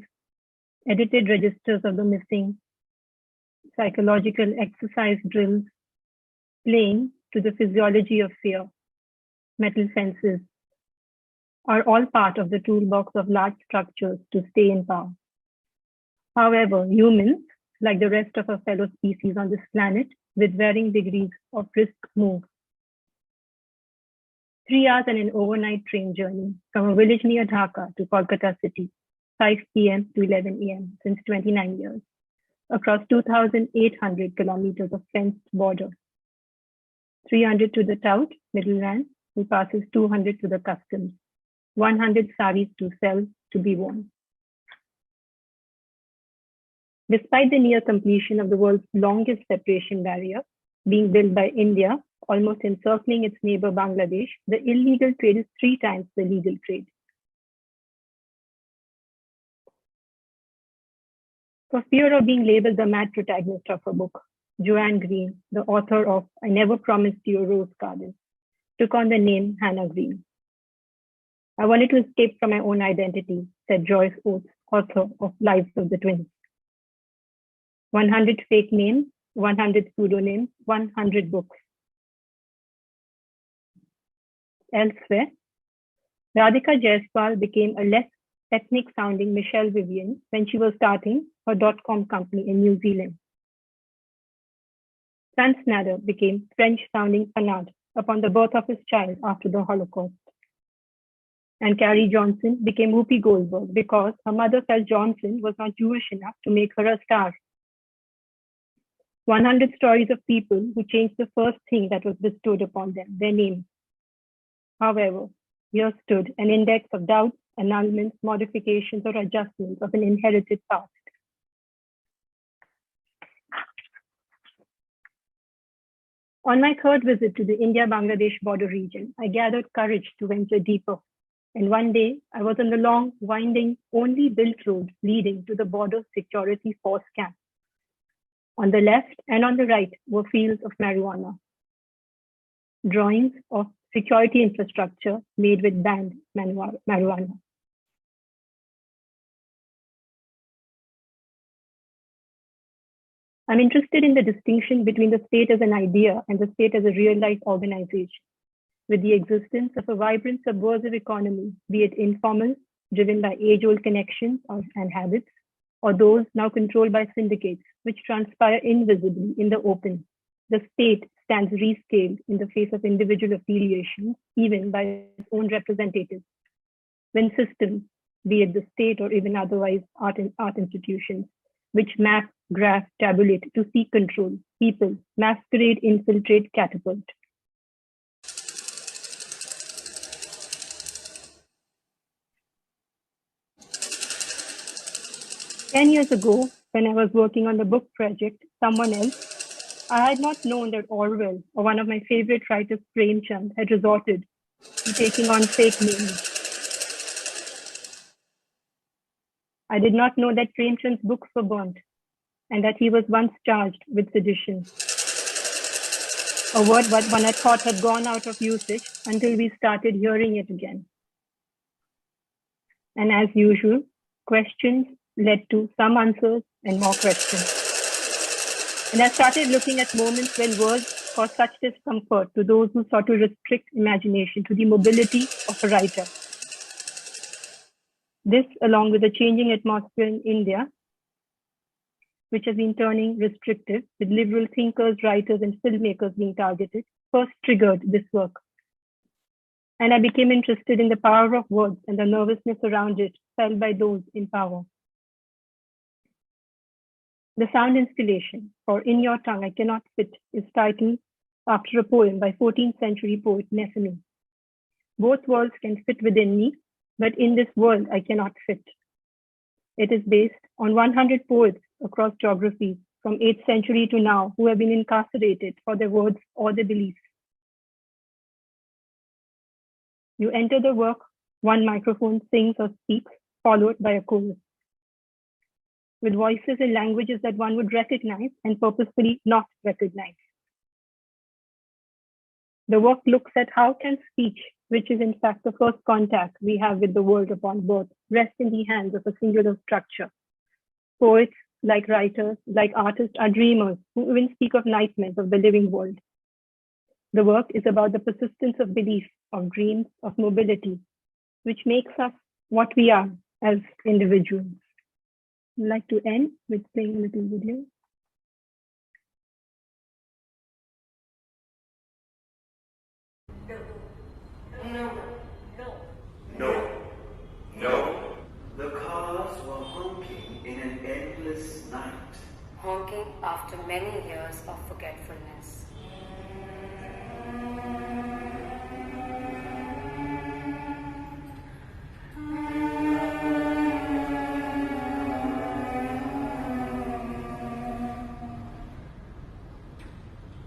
edited registers of the missing, psychological exercise drills, playing to the physiology of fear, metal fences, are all part of the toolbox of large structures to stay in power. However, humans, like the rest of our fellow species on this planet, with varying degrees of risk, move. 3 hours and an overnight train journey from a village near Dhaka to Kolkata city, 5 p.m. to 11 a.m. since 29 years, across 2,800 kilometers of fenced border. 300 to the tout, middleman, who passes 200 to the customs, 100 saris to sell to be worn. Despite the near completion of the world's longest separation barrier, being built by India, almost encircling its neighbor Bangladesh, the illegal trade is 3 times the legal trade. For fear of being labeled the mad protagonist of a book, Joanne Green, the author of I Never Promised You a Rose Garden, took on the name Hannah Green. I wanted to escape from my own identity, said Joyce Oates, author of Lives of the Twins. 100 fake names, 100 pseudonyms, 100 books. Elsewhere, Radhika Jaiswal became a less ethnic-sounding Michelle Vivian when she was starting her .com company in New Zealand. Franz Nader became French-sounding Fanad upon the birth of his child after the Holocaust. And Carrie Johnson became Whoopi Goldberg because her mother felt Johnson was not Jewish enough to make her a star. 100 stories of people who changed the first thing that was bestowed upon them, their names. However, here stood an index of doubts, annulments, modifications, or adjustments of an inherited past. On my 3rd visit to the India-Bangladesh border region, I gathered courage to venture deeper. And one day, I was on the long, winding, only built road leading to the border security force camp. On the left and on the right were fields of marijuana. Drawings of security infrastructure made with banned marijuana. I'm interested in the distinction between the state as an idea and the state as a real-life organization, with the existence of a vibrant subversive economy, be it informal, driven by age-old connections and habits, or those now controlled by syndicates, which transpire invisibly in the open. The state stands rescaled in the face of individual affiliations, even by its own representatives. When systems, be it the state or even otherwise art institutions, which map, graph, tabulate to seek control, people masquerade, infiltrate, catapult. Ten years ago, when I was working on the book project, Someone Else, I had not known that Orwell, or one of my favorite writers, Premchand, had resorted to taking on fake names. I did not know that Premchand's books were burnt, and that he was once charged with sedition. A word that one had thought had gone out of usage until we started hearing it again. And as usual, questions led to some answers and more questions. And I started looking at moments when words caused such discomfort to those who sought to restrict imagination to the mobility of a writer. This, along with the changing atmosphere in India, which has been turning restrictive, with liberal thinkers, writers, and filmmakers being targeted, first triggered this work. And I became interested in the power of words and the nervousness around it felt by those in power. The sound installation, for In Your Tongue I Cannot Fit, is titled after a poem by 14th century poet Nesemi. Both worlds can fit within me, but in this world I cannot fit. It is based on 100 poets across geographies from 8th century to now who have been incarcerated for their words or their beliefs. You enter the work, one microphone sings or speaks, followed by a chorus. with voices and languages that one would recognize and purposefully not recognize. The work looks at how can speech, which is in fact the first contact we have with the world upon birth, rest in the hands of a singular structure. Poets, like writers, like artists, are dreamers who even speak of nightmares of the living world. The work is about the persistence of belief, of dreams, of mobility, which makes us what we are as individuals. I'd like to end with playing a little video. No. The cars were honking in an endless night. Honking after many years of forgetfulness.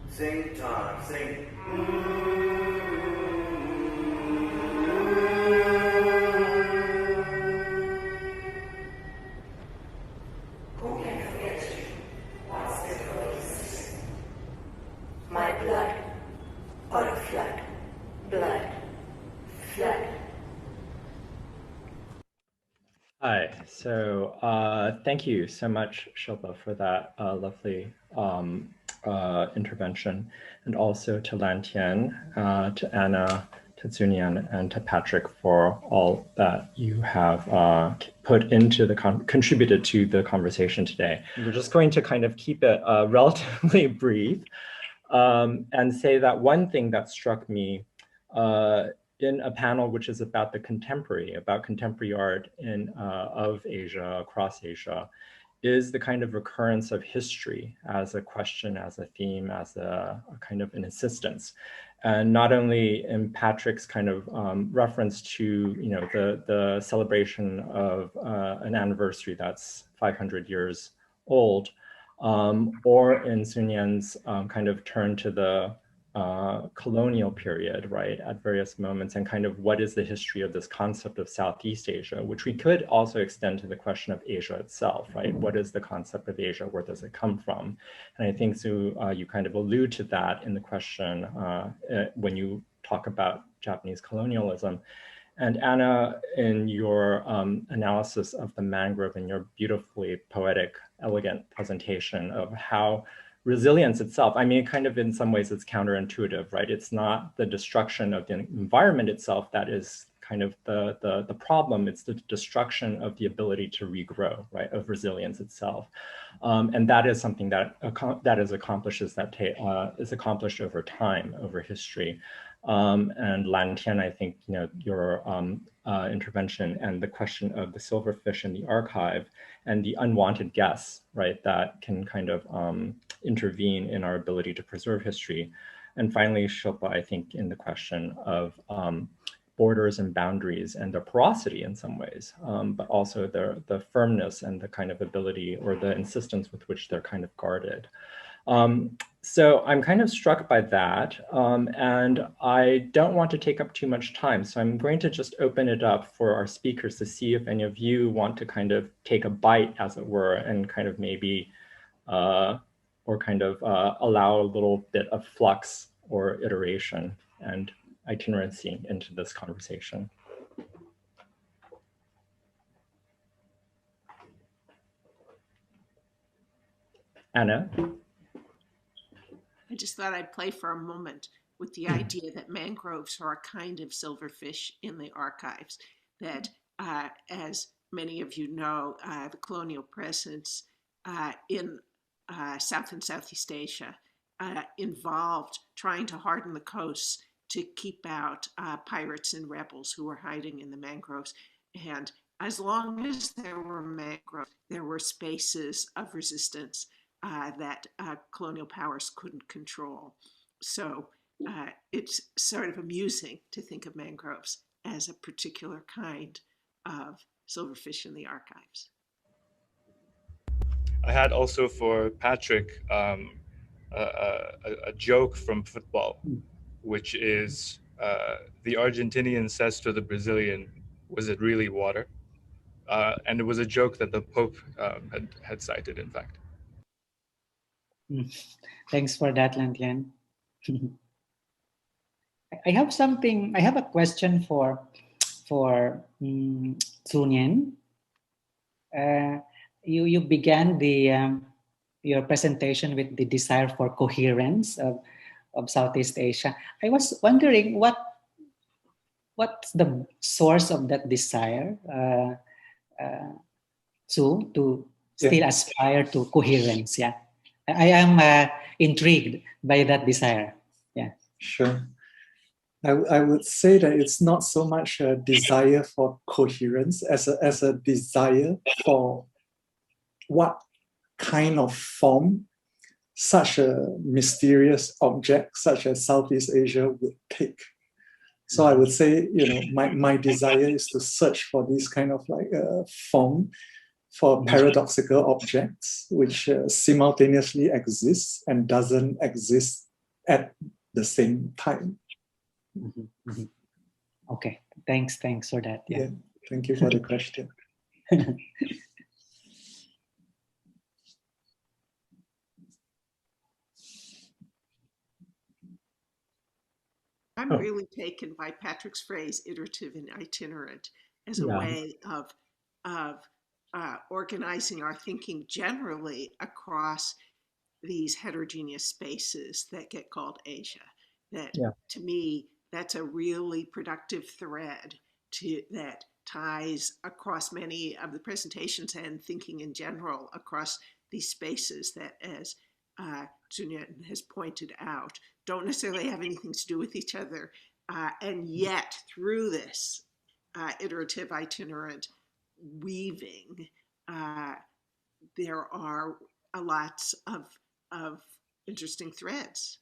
Sing time, sing. Who can forget you? What's the voice? My blood, or a flood, blood, flood. Hi, so thank you so much, Shilpa, for that lovely intervention, and also to Lantian, to Anna, to Nyen, and to Patrick for all that you have put into the contributed to the conversation today. We're just going to kind of keep it relatively brief and say that one thing that struck me in a panel which is about contemporary art of Asia, across Asia, is the kind of recurrence of history as a question, as a theme, as a kind of an insistence. And not only in Patrick's kind of reference to, you know, the celebration of an anniversary that's 500 years old, or in Sun Yan's kind of turn to the colonial period, right, at various moments, and kind of what is the history of this concept of Southeast Asia, which we could also extend to the question of Asia itself, right? What is the concept of Asia? Where does it come from? And I think, Sue, you kind of allude to that in the question when you talk about Japanese colonialism. And Anna, in your analysis of the mangrove and your beautifully poetic, elegant presentation of how resilience itself, I mean, kind of in some ways it's counterintuitive, right? It's not the destruction of the environment itself that is kind of the problem, it's the destruction of the ability to regrow, right, of resilience itself. And that is something that is accomplished over time, over history. And Lantian, I think, you know, your intervention and the question of the silverfish in the archive and the unwanted guests, right, that can kind of intervene in our ability to preserve history. And finally, Shilpa, I think, in the question of borders and boundaries and their porosity in some ways, but also the firmness and the kind of ability or the insistence with which they're kind of guarded. So I'm kind of struck by that, and I don't want to take up too much time. So I'm going to just open it up for our speakers to see if any of you want to kind of take a bite, as it were, and kind of maybe, or kind of allow a little bit of flux or iteration and itinerancy into this conversation. Anna? I just thought I'd play for a moment with the idea that mangroves are a kind of silverfish in the archives, that as many of you know, the colonial presence in South and Southeast Asia involved trying to harden the coasts to keep out pirates and rebels who were hiding in the mangroves. And as long as there were mangroves, there were spaces of resistance that colonial powers couldn't control. So it's sort of amusing to think of mangroves as a particular kind of silverfish in the archives. I had also for Patrick a joke from football, which is the Argentinian says to the Brazilian, "Was it really water?" and it was a joke that the Pope had cited, in fact. Thanks for that, Lantian. I have a question for Nyen. You began your presentation with the desire for coherence of Southeast Asia. I was wondering what's the source of that desire to still aspire to coherence. Yeah, I am intrigued by that desire. Yeah, sure. I would say that it's not so much a desire for coherence as a desire for what kind of form such a mysterious object such as Southeast Asia would take. So I would say, my desire is to search for this kind of like form for paradoxical objects which simultaneously exists and doesn't exist at the same time. Okay, thanks for that. Yeah, thank you for the question. I'm really taken by Patrick's phrase iterative and itinerant as a way of organizing our thinking generally across these heterogeneous spaces that get called Asia. That to me, that's a really productive thread that ties across many of the presentations and thinking in general across these spaces that, as Nyen has pointed out, don't necessarily have anything to do with each other. And yet through this iterative itinerant weaving, there are lots of interesting threads.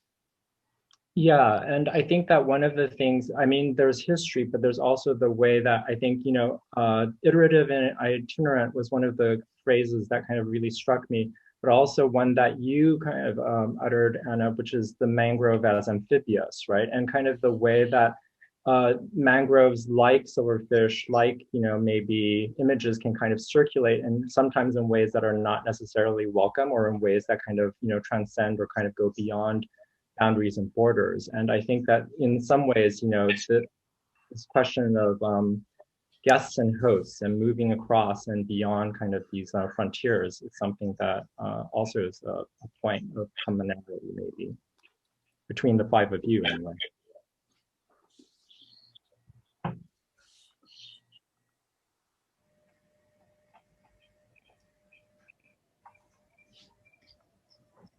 Yeah, and I think that one of the things, I mean, there's history, but there's also the way that I think, iterative and itinerant was one of the phrases that kind of really struck me, but also one that you kind of uttered, Anna, which is the mangrove as amphibious, right? And kind of the way that mangroves, like silverfish, like, maybe images can kind of circulate, and sometimes in ways that are not necessarily welcome, or in ways that kind of, transcend or kind of go beyond boundaries and borders. And I think that in some ways, this question of guests and hosts and moving across and beyond kind of these frontiers is something that also is a point of commonality maybe between the five of you anyway.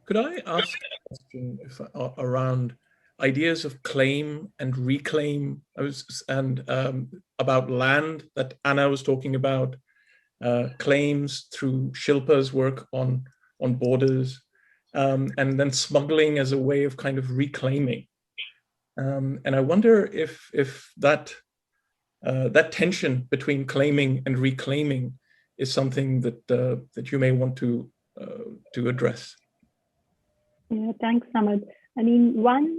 Could I ask a question around ideas of claim and reclaim, about land that Anna was talking about, claims through Shilpa's work on borders, and then smuggling as a way of kind of reclaiming. And I wonder if that tension between claiming and reclaiming is something that you may want to address. Yeah, thanks, Hammad. I mean, one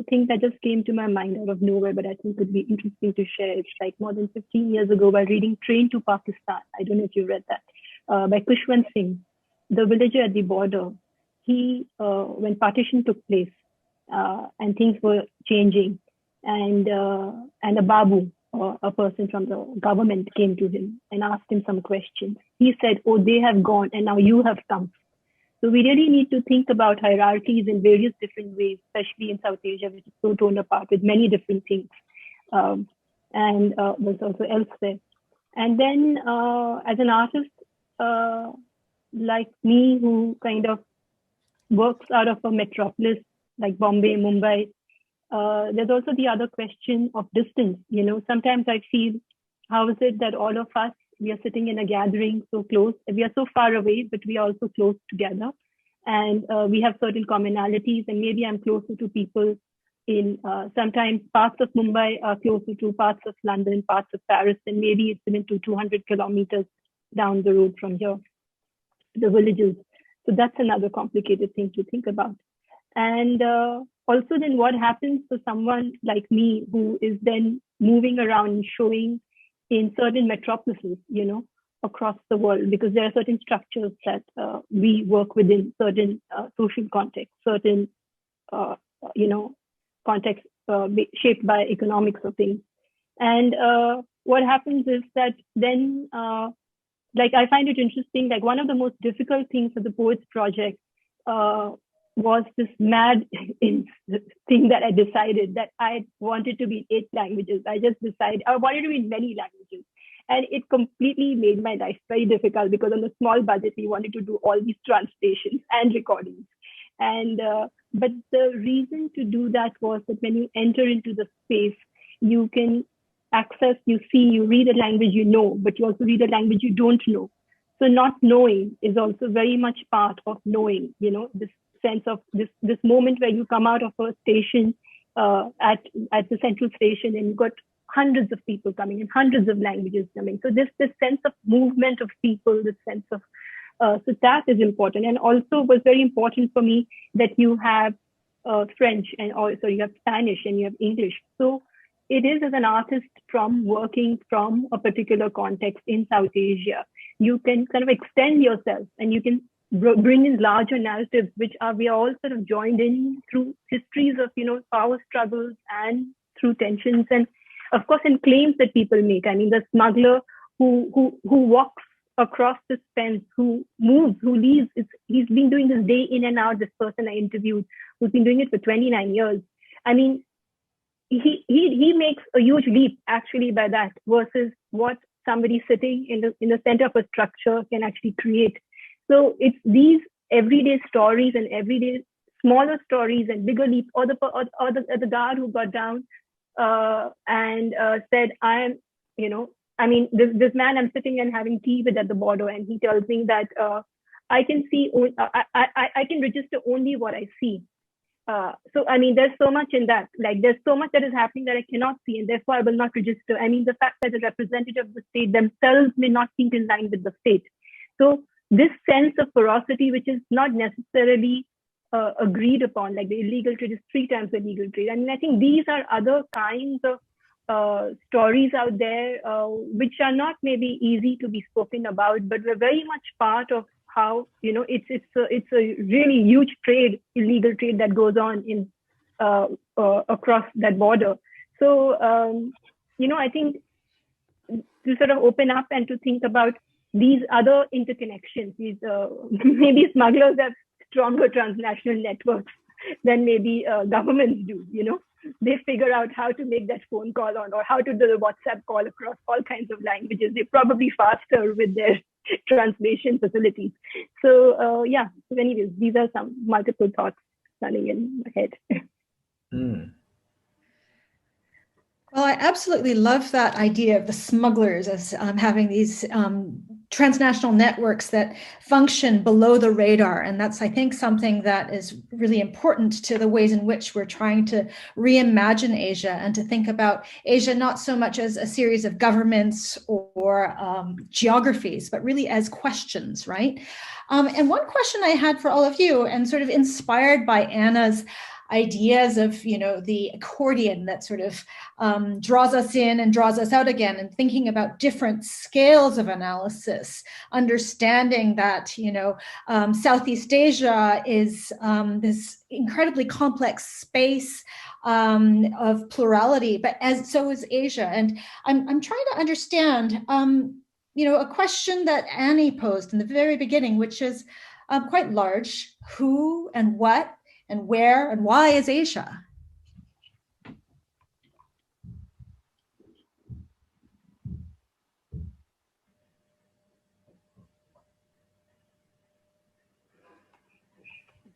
thing that just came to my mind out of nowhere, but I think could be interesting to share. It's like more than 15 years ago by reading Train to Pakistan. I don't know if you read that, by Shilpa Singh, the villager at the border. He, when partition took place and things were changing, and a Babu, or a person from the government, came to him and asked him some questions. He said, "Oh, they have gone and now you have come." So we really need to think about hierarchies in various different ways, especially in South Asia, which is so torn apart with many different things, and there's also elsewhere. And then as an artist like me, who kind of works out of a metropolis like Bombay, Mumbai, there's also the other question of distance. Sometimes I feel, how is it that all of us, we are sitting in a gathering so close, we are so far away, but we are also close together. And we have certain commonalities, and maybe I'm closer to people in sometimes parts of Mumbai are closer to parts of London, parts of Paris, and maybe it's even 200 kilometers down the road from here, the villages. So that's another complicated thing to think about. And also then what happens for someone like me who is then moving around and showing in certain metropolises, across the world, because there are certain structures that we work within, certain social contexts, certain contexts shaped by economics of things. And what happens is that then, like, I find it interesting, like one of the most difficult things for the Poets Project was this mad thing that I decided that I wanted to be in 8 languages. I just decided I wanted to be in many languages. And it completely made my life very difficult, because on a small budget, we wanted to do all these translations and recordings. And but the reason to do that was that when you enter into the space, you can access, you see, you read a language you know, but you also read a language you don't know. So not knowing is also very much part of knowing, this sense of this moment where you come out of a station at the central station, and you've got hundreds of people coming in, hundreds of languages coming. So this sense of movement of people, this sense of, so that is important. And also was very important for me that you have French, and also you have Spanish and you have English. So it is, as an artist from working from a particular context in South Asia, you can kind of extend yourself, and you can bring in larger narratives, which we are all sort of joined in through histories of, power struggles and through tensions, and of course in claims that people make. I mean, the smuggler who walks across this fence, who moves, who leaves, he's been doing this day in and out. This person I interviewed, who's been doing it for 29 years. I mean, he makes a huge leap actually by that, versus what somebody sitting in the center of a structure can actually create. So it's these everyday stories and everyday smaller stories and bigger leaps, or the guard who got down and said, I am, this man I'm sitting and having tea with at the border, and he tells me that I can see, I can register only what I see. So, I mean, there's so much in that, like there's so much that is happening that I cannot see, and therefore I will not register. I mean, the fact that the representative of the state themselves may not think in line with the state. So this sense of porosity, which is not necessarily agreed upon, like the illegal trade is 3 times the legal trade. I mean, I think these are other kinds of stories out there, which are not maybe easy to be spoken about, but we're very much part of how, it's a really huge trade, illegal trade that goes on in across that border. So, I think to sort of open up and to think about these other interconnections, these maybe smugglers have stronger transnational networks than maybe governments do, They figure out how to make that phone call or how to do the WhatsApp call across all kinds of languages. They're probably faster with their translation facilities. So so anyways, these are some multiple thoughts running in my head. Well, I absolutely love that idea of the smugglers as having these transnational networks that function below the radar. And that's, I think, something that is really important to the ways in which we're trying to reimagine Asia and to think about Asia not so much as a series of governments or geographies, but really as questions, right? And one question I had for all of you, and sort of inspired by Anna's ideas of, the accordion that sort of draws us in and draws us out again, and thinking about different scales of analysis, understanding that, Southeast Asia is this incredibly complex space of plurality, but so is Asia. And I'm trying to understand, a question that Annie posed in the very beginning, which is quite large: who and what and where and why is Asia?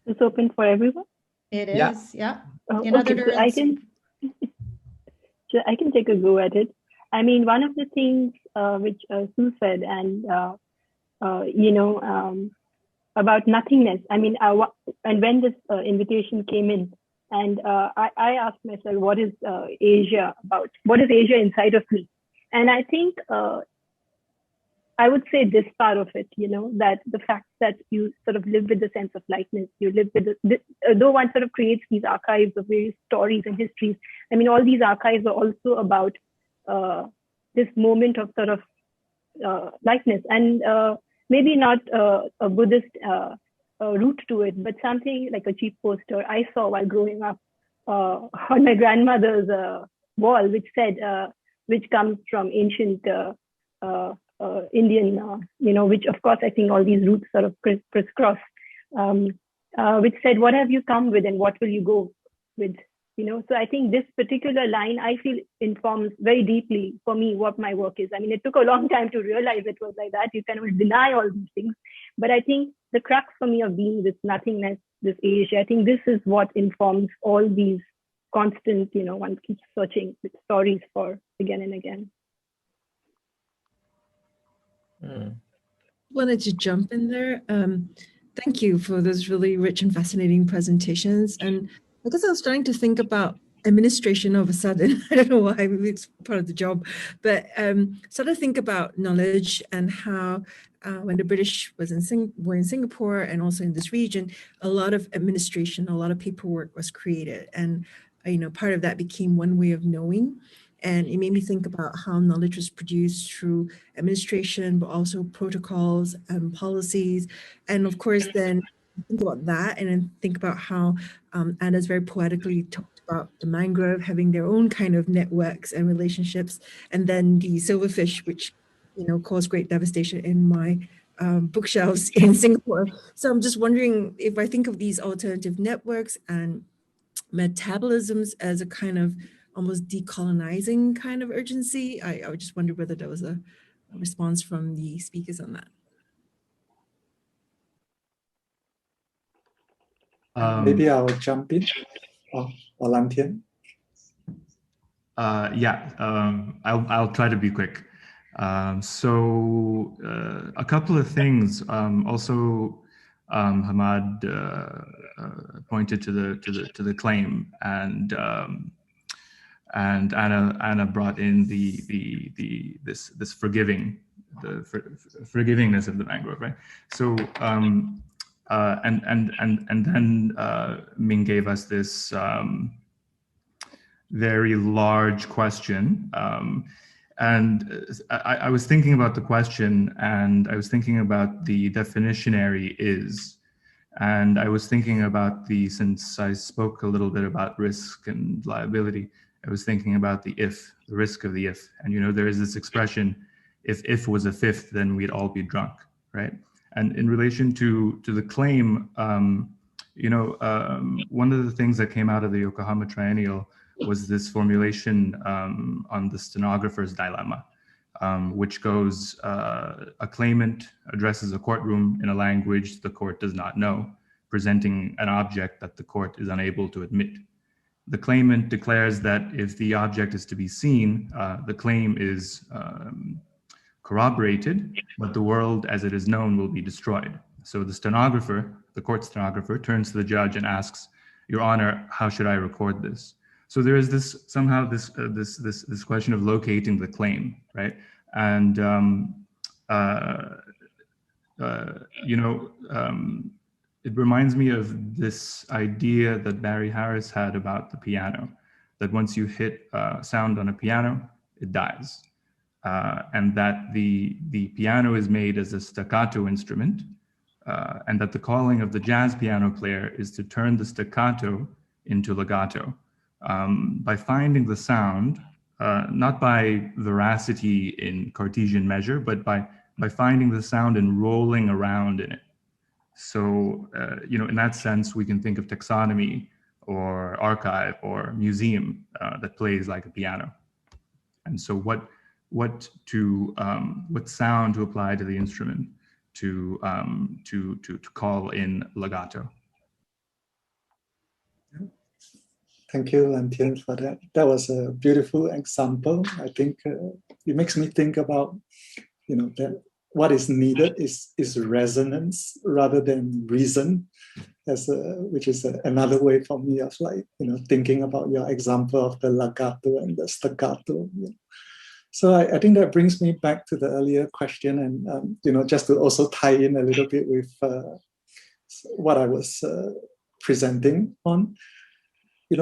It's open for everyone? It is, yeah. Okay, so I can take a go at it. I mean, one of the things which Sue said, and about nothingness. I mean, and when this invitation came in, and I asked myself, what is Asia about? What is Asia inside of me? And I think I would say this part of it, that the fact that you sort of live with the sense of lightness, you live with though one sort of creates these archives of various stories and histories. I mean, all these archives are also about this moment of sort of likeness, and maybe not a Buddhist root to it, but something like a cheap poster I saw while growing up on my grandmother's wall, which said, which comes from ancient Indian, which of course I think all these roots sort of crisscross, which said, what have you come with and what will you go with? So I think this particular line, I feel, informs very deeply for me what my work is. I mean, it took a long time to realize it was like that. You cannot deny all these things. But I think the crux for me of being this nothingness, this Asia, I think this is what informs all these constant, one keeps searching with stories for again and again. Wanted to jump in there. Thank you for those really rich and fascinating presentations. And I guess I was trying to think about administration all of a sudden. I don't know why, maybe it's part of the job, but sort of think about knowledge and how when the British were in Singapore and also in this region, a lot of administration, a lot of paperwork was created. And, part of that became one way of knowing. And it made me think about how knowledge was produced through administration, but also protocols and policies. And of course, then think about that and then think about how Anna's very poetically talked about the mangrove having their own kind of networks and relationships. And then the silverfish, which, caused great devastation in my bookshelves in Singapore. So I'm just wondering if I think of these alternative networks and metabolisms as a kind of almost decolonizing kind of urgency. I would just wonder whether there was a response from the speakers on that. Maybe I'll jump in, or Lantian. I'll try to be quick. So a couple of things. Also, Hammad pointed to the claim, and Anna brought in this forgivingness of the mangrove, right? So and then Ming gave us this very large question, and I was thinking about the question, and I was thinking about the definitionary is. And I was thinking about since I spoke a little bit about risk and liability, I was thinking about the risk of the if. And there is this expression, if was a fifth, then we'd all be drunk, right? And in relation to the claim, one of the things that came out of the Yokohama Triennial was this formulation on the stenographer's dilemma, which goes, a claimant addresses a courtroom in a language the court does not know, presenting an object that the court is unable to admit. The claimant declares that if the object is to be seen, the claim is corroborated, but the world as it is known will be destroyed. So the court stenographer, turns to the judge and asks, "Your Honor, how should I record this?" So there is this question of locating the claim, right? And it reminds me of this idea that Barry Harris had about the piano, that once you hit sound on a piano, it dies, and that the piano is made as a staccato instrument, and that the calling of the jazz piano player is to turn the staccato into legato. By finding the sound, not by veracity in Cartesian measure, but by finding the sound and rolling around in it. So, in that sense, we can think of taxonomy or archive or museum that plays like a piano. And so what sound to apply to the instrument to call in legato. Thank you, Lantian, for that. That was a beautiful example. I think it makes me think about, that what is needed is resonance rather than reason, which is another way for me of thinking about your example of the legato and the staccato. So I think that brings me back to the earlier question, and just to also tie in a little bit with what I was presenting on.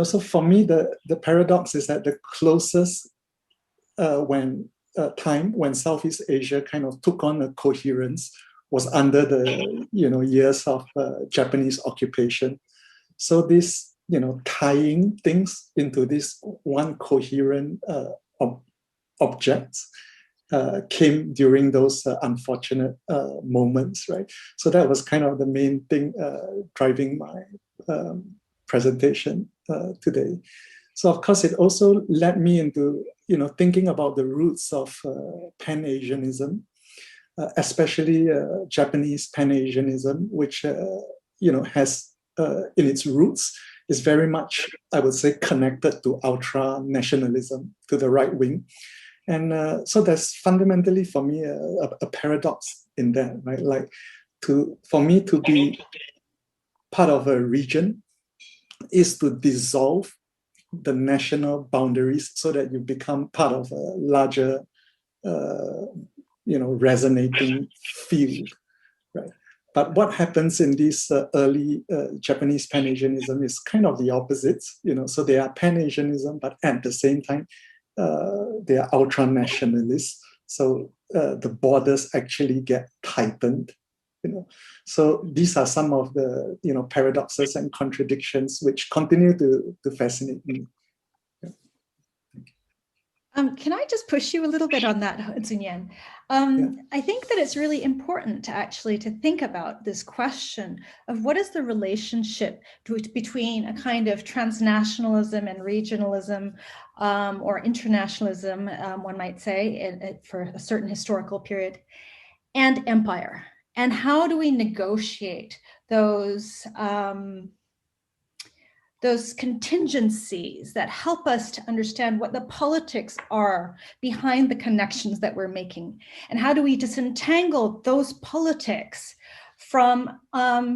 So for me, the paradox is that the closest when time when Southeast Asia kind of took on a coherence was under the years of Japanese occupation. So this tying things into this one coherent object came during those unfortunate moments, right? So that was kind of the main thing driving my presentation today. So of course, it also led me into thinking about the roots of Pan-Asianism, especially Japanese Pan-Asianism, which has in its roots is very much, I would say, connected to ultra-nationalism, to the right wing. And so there's fundamentally for me a paradox in that, right? Like for me to be part of a region is to dissolve the national boundaries so that you become part of a larger, resonating field, right? But what happens in this early Japanese Pan-Asianism is kind of the opposite, so they are Pan-Asianism, but at the same time, they are ultra-nationalists. So the borders actually get tightened, So these are some of the, paradoxes and contradictions which continue to fascinate me. Can I just push you a little bit on that, Nyen? I think that it's really important to think about this question of what is the relationship between a kind of transnationalism and regionalism or internationalism, one might say, for a certain historical period, and empire. And how do we negotiate those contingencies that help us to understand what the politics are behind the connections that we're making? And how do we disentangle those politics from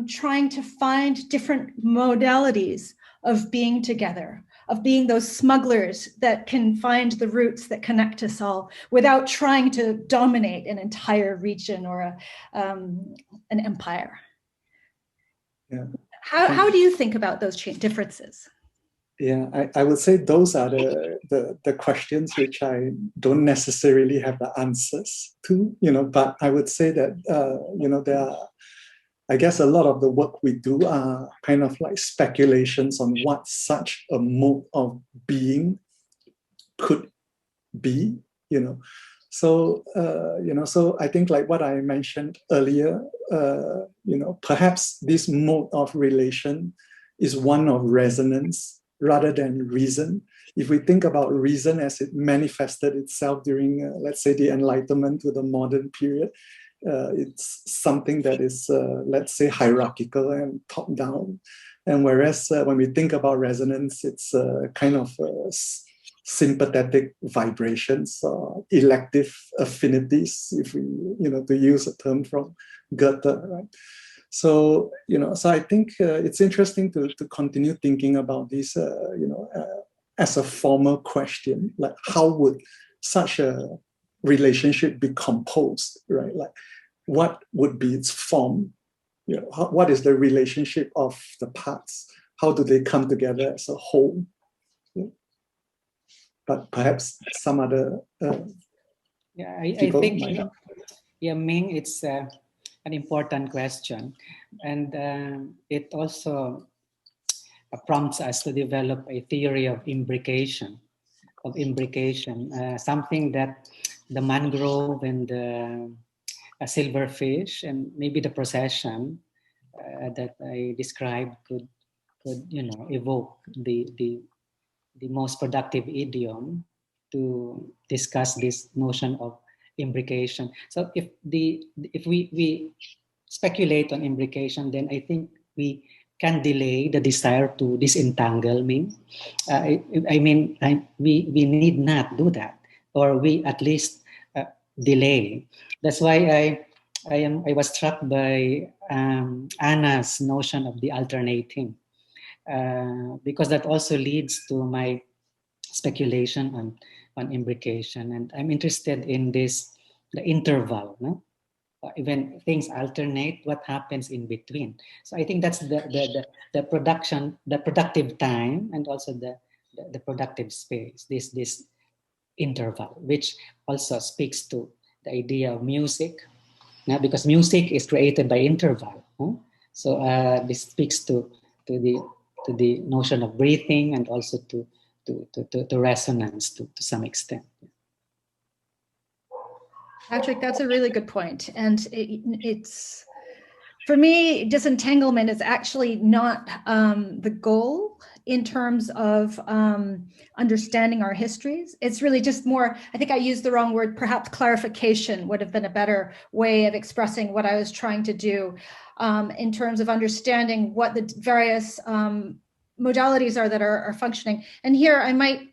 trying to find different modalities of being together, of being those smugglers that can find the roots that connect us all without trying to dominate an entire region or an empire? Yeah. How do you think about those differences? Yeah, I would say those are the questions which I don't necessarily have the answers to, but I would say that, there are, I guess a lot of the work we do are kind of like speculations on what such a mode of being could be, So, so I think like what I mentioned earlier, perhaps this mode of relation is one of resonance rather than reason. If we think about reason as it manifested itself during, let's say, the Enlightenment to the modern period, it's something that is, let's say, hierarchical and top-down. And whereas when we think about resonance, it's kind of sympathetic vibrations or elective affinities, if we, to use a term from Goethe, right? So, so I think it's interesting to continue thinking about this, as a formal question, like how would such a relationship be composed, right? Like what would be its form? What is the relationship of the parts? How do they come together as a whole? But perhaps some other I think, Ming, it's an important question. And it also prompts us to develop a theory of imbrication, something that the mangrove and the silverfish and maybe the procession that I described could evoke the most productive idiom to discuss this notion of imbrication. So if we speculate on imbrication, then I think we can delay the desire to disentangle. We need not do that, or we at least delay. That's why I was struck by Anna's notion of the alternating. Because that also leads to my speculation on imbrication. And I'm interested in this, the interval, no? When things alternate, what happens in between? So I think that's the production, the productive time, and also the productive space, this interval, which also speaks to the idea of music, because music is created by interval. So this speaks to the notion of breathing and also to resonance to some extent. Patrick, that's a really good point. And it's, for me, disentanglement is actually not the goal in terms of understanding our histories. It's really just more, I think I used the wrong word, perhaps clarification would have been a better way of expressing what I was trying to do in terms of understanding what the various modalities are that are functioning. And here I might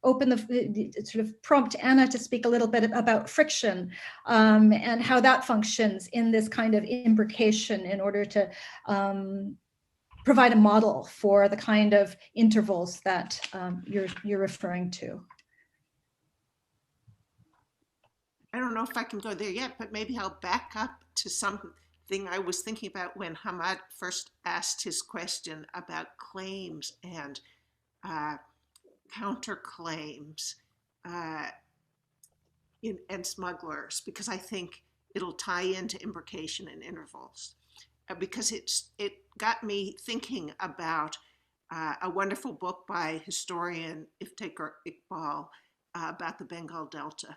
open the sort of prompt Anna to speak a little bit about friction and how that functions in this kind of imbrication in order to provide a model for the kind of intervals that you're referring to. I don't know if I can go there yet, but maybe I'll back up to something I was thinking about when Hammad first asked his question about claims and counterclaims and smugglers, because I think it'll tie into imbrication and intervals. Because it got me thinking about a wonderful book by historian Iftikhar Iqbal about the Bengal Delta,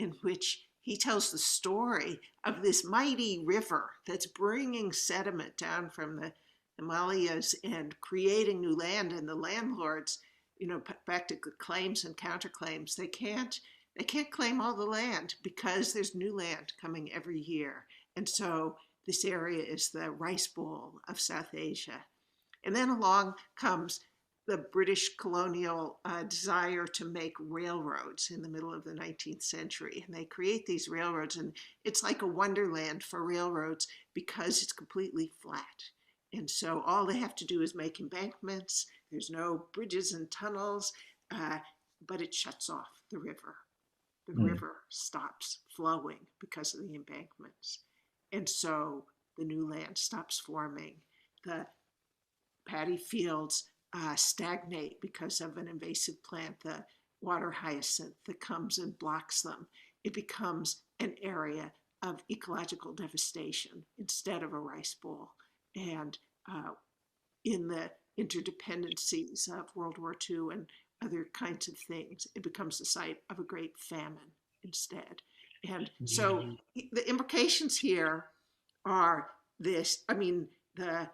in which he tells the story of this mighty river that's bringing sediment down from the Himalayas and creating new land, and the landlords, back to claims and counterclaims, they can't claim all the land because there's new land coming every year. And so this area is the rice bowl of South Asia. And then along comes the British colonial desire to make railroads in the middle of the 19th century. And they create these railroads, and it's like a wonderland for railroads because it's completely flat. And so all they have to do is make embankments. There's no bridges and tunnels, but it shuts off the river. The river stops flowing because of the embankments. And so the new land stops forming. The paddy fields stagnate because of an invasive plant, the water hyacinth, that comes and blocks them. It becomes an area of ecological devastation instead of a rice bowl. And in the interdependencies of World War II and other kinds of things, it becomes the site of a great famine instead. And so the implications here are this, the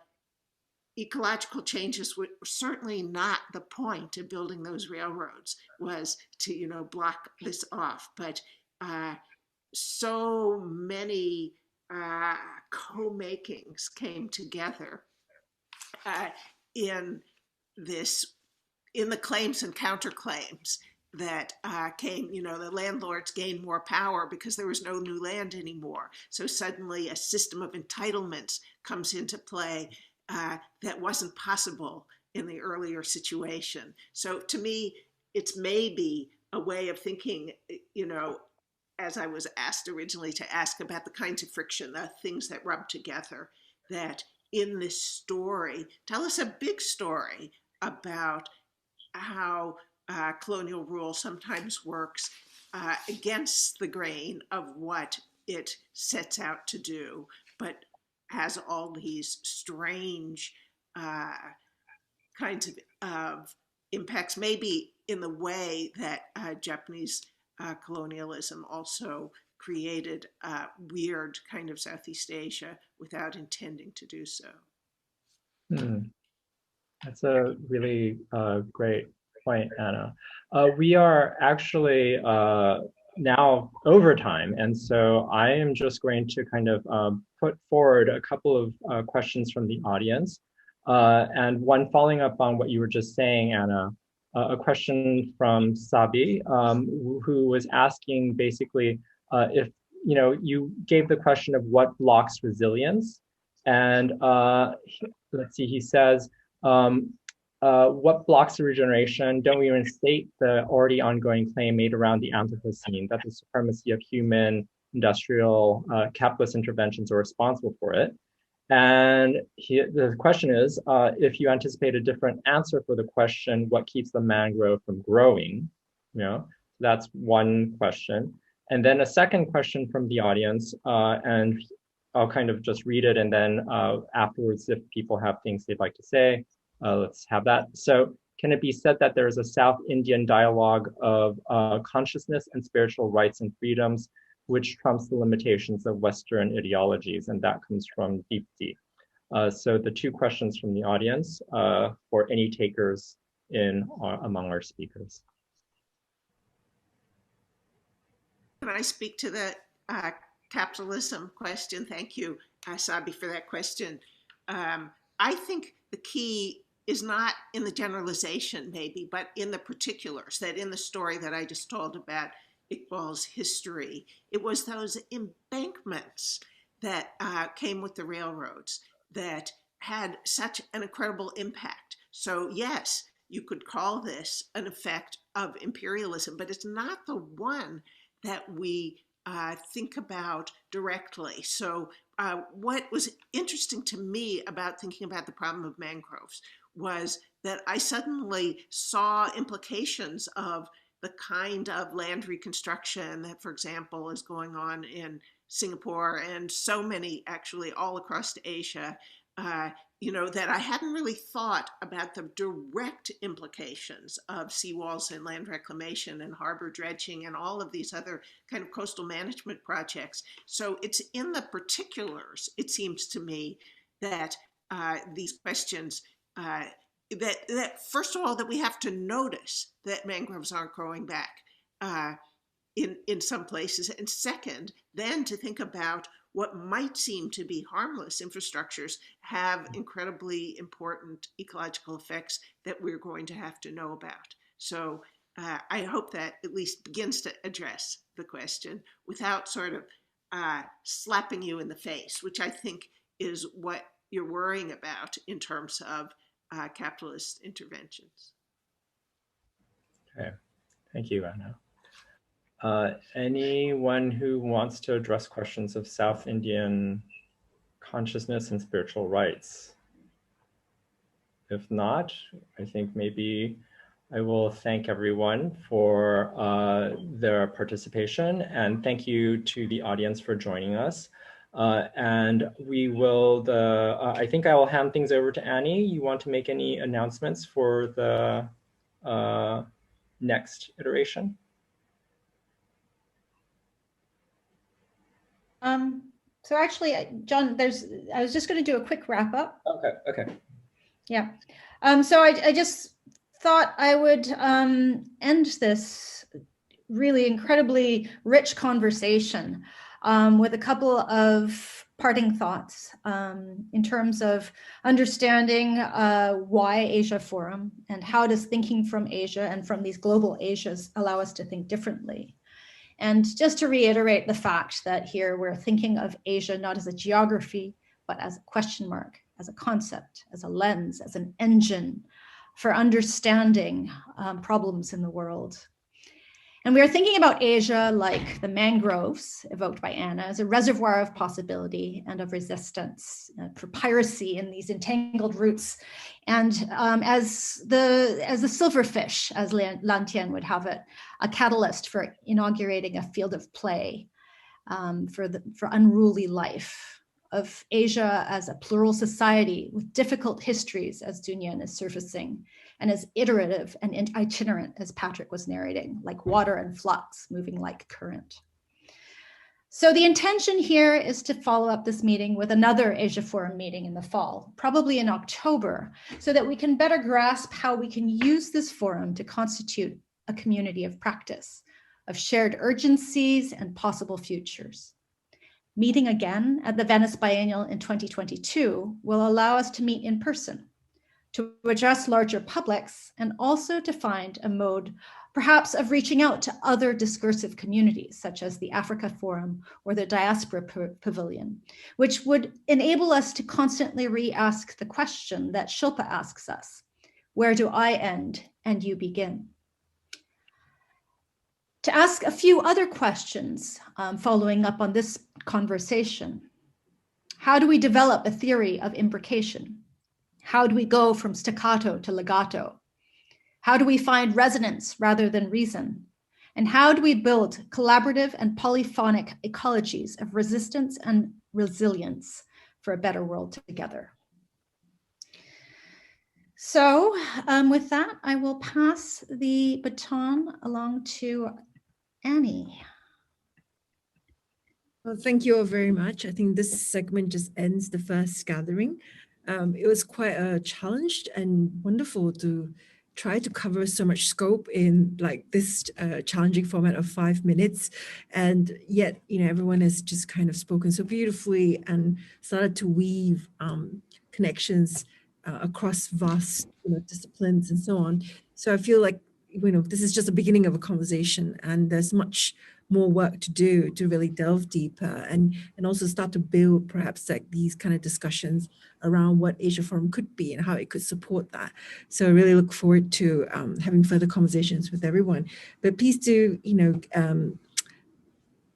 ecological changes were certainly not the point of building those railroads, was to, block this off. But so many co-makings came together in the claims and counterclaims that came, the landlords gained more power because there was no new land anymore. So suddenly a system of entitlements comes into play that wasn't possible in the earlier situation. So to me, it's maybe a way of thinking, as I was asked originally to ask about the kinds of friction, the things that rub together, that in this story, tell us a big story about how colonial rule sometimes works against the grain of what it sets out to do, but has all these strange kinds of impacts, maybe in the way that Japanese colonialism also created a weird kind of Southeast Asia without intending to do so. That's a really great point, Anna. We are actually now over time, and so I am just going to kind of put forward a couple of questions from the audience. And one following up on what you were just saying, Anna, a question from Sabi, who was asking basically if, you gave the question of what blocks resilience. And let's see, he says, what blocks the regeneration? Don't we reinstate the already ongoing claim made around the Anthropocene that the supremacy of human industrial capitalist interventions are responsible for it? And the question is, if you anticipate a different answer for the question, what keeps the mangrove from growing? That's one question. And then a second question from the audience, and I'll kind of just read it, and then afterwards, if people have things they'd like to say, let's have that. So, can it be said that there is a South Indian dialogue of consciousness and spiritual rights and freedoms, which trumps the limitations of Western ideologies? And that comes from Deepti. So the two questions from the audience for any takers among our speakers. Can I speak to the capitalism question? Thank you, Sabi, for that question. I think the key is not in the generalization, maybe, but in the particulars, that in the story that I just told about Iqbal's history, it was those embankments that came with the railroads that had such an incredible impact. So yes, you could call this an effect of imperialism, but it's not the one that we think about directly. So what was interesting to me about thinking about the problem of mangroves was that I suddenly saw implications of the kind of land reconstruction that, for example, is going on in Singapore and so many actually all across Asia, that I hadn't really thought about the direct implications of seawalls and land reclamation and harbor dredging and all of these other kind of coastal management projects. So it's in the particulars, it seems to me, that these questions, that first of all, that we have to notice that mangroves aren't growing back in some places. And second, then to think about what might seem to be harmless infrastructures have incredibly important ecological effects that we're going to have to know about. So I hope that at least begins to address the question without sort of slapping you in the face, which I think is what you're worrying about in terms of capitalist interventions. Okay, thank you, Anna. Anyone who wants to address questions of South Indian consciousness and spiritual rights? If not, I think maybe I will thank everyone for their participation, and thank you to the audience for joining us. And we will, I think I will hand things over to Annie. You want to make any announcements for the next iteration? So actually, John, I was just going to do a quick wrap up. Okay. Yeah. So I just thought I would end this really incredibly rich conversation with a couple of parting thoughts in terms of understanding why Asia Forum and how does thinking from Asia and from these global Asias allow us to think differently. And just to reiterate the fact that here we're thinking of Asia not as a geography, but as a question mark, as a concept, as a lens, as an engine for understanding problems in the world. And we are thinking about Asia like the mangroves evoked by Anna as a reservoir of possibility and of resistance for piracy in these entangled roots, and as the silverfish, as Lantian would have it, a catalyst for inaugurating a field of play for unruly life, of Asia as a plural society with difficult histories, as Nyen is surfacing, and as iterative and itinerant as Patrick was narrating, like water and flux moving like current. So the intention here is to follow up this meeting with another Asia Forum meeting in the fall, probably in October, so that we can better grasp how we can use this forum to constitute a community of practice, of shared urgencies and possible futures. Meeting again at the Venice Biennial in 2022 will allow us to meet in person, to address larger publics, and also to find a mode perhaps of reaching out to other discursive communities, such as the Africa Forum or the Diaspora Pavilion, which would enable us to constantly re-ask the question that Shilpa asks us: where do I end and you begin? To ask a few other questions following up on this conversation. How do we develop a theory of imbrication? How do we go from staccato to legato? How do we find resonance rather than reason? And how do we build collaborative and polyphonic ecologies of resistance and resilience for a better world together? So with that, I will pass the baton along to Annie. Well, thank you all very much. I think this segment just ends the first gathering. It was quite a challenge and wonderful to try to cover so much scope in like this challenging format of 5 minutes. And yet, everyone has just kind of spoken so beautifully and started to weave connections across vast disciplines and so on. So I feel like, this is just the beginning of a conversation, and there's much more work to do to really delve deeper and also start to build perhaps like these kind of discussions around what Asia Forum could be and how it could support that. So I really look forward to having further conversations with everyone. But please do,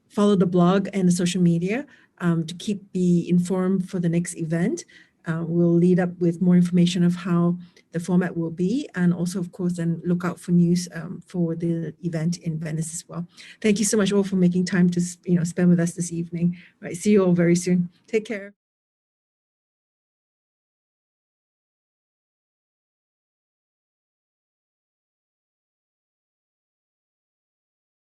follow the blog and the social media to be informed for the next event. We'll lead up with more information of how the format will be, and also, of course, then look out for news for the event in Venice as well. Thank you so much all for making time to spend with us this evening. Right, see you all very soon. Take care.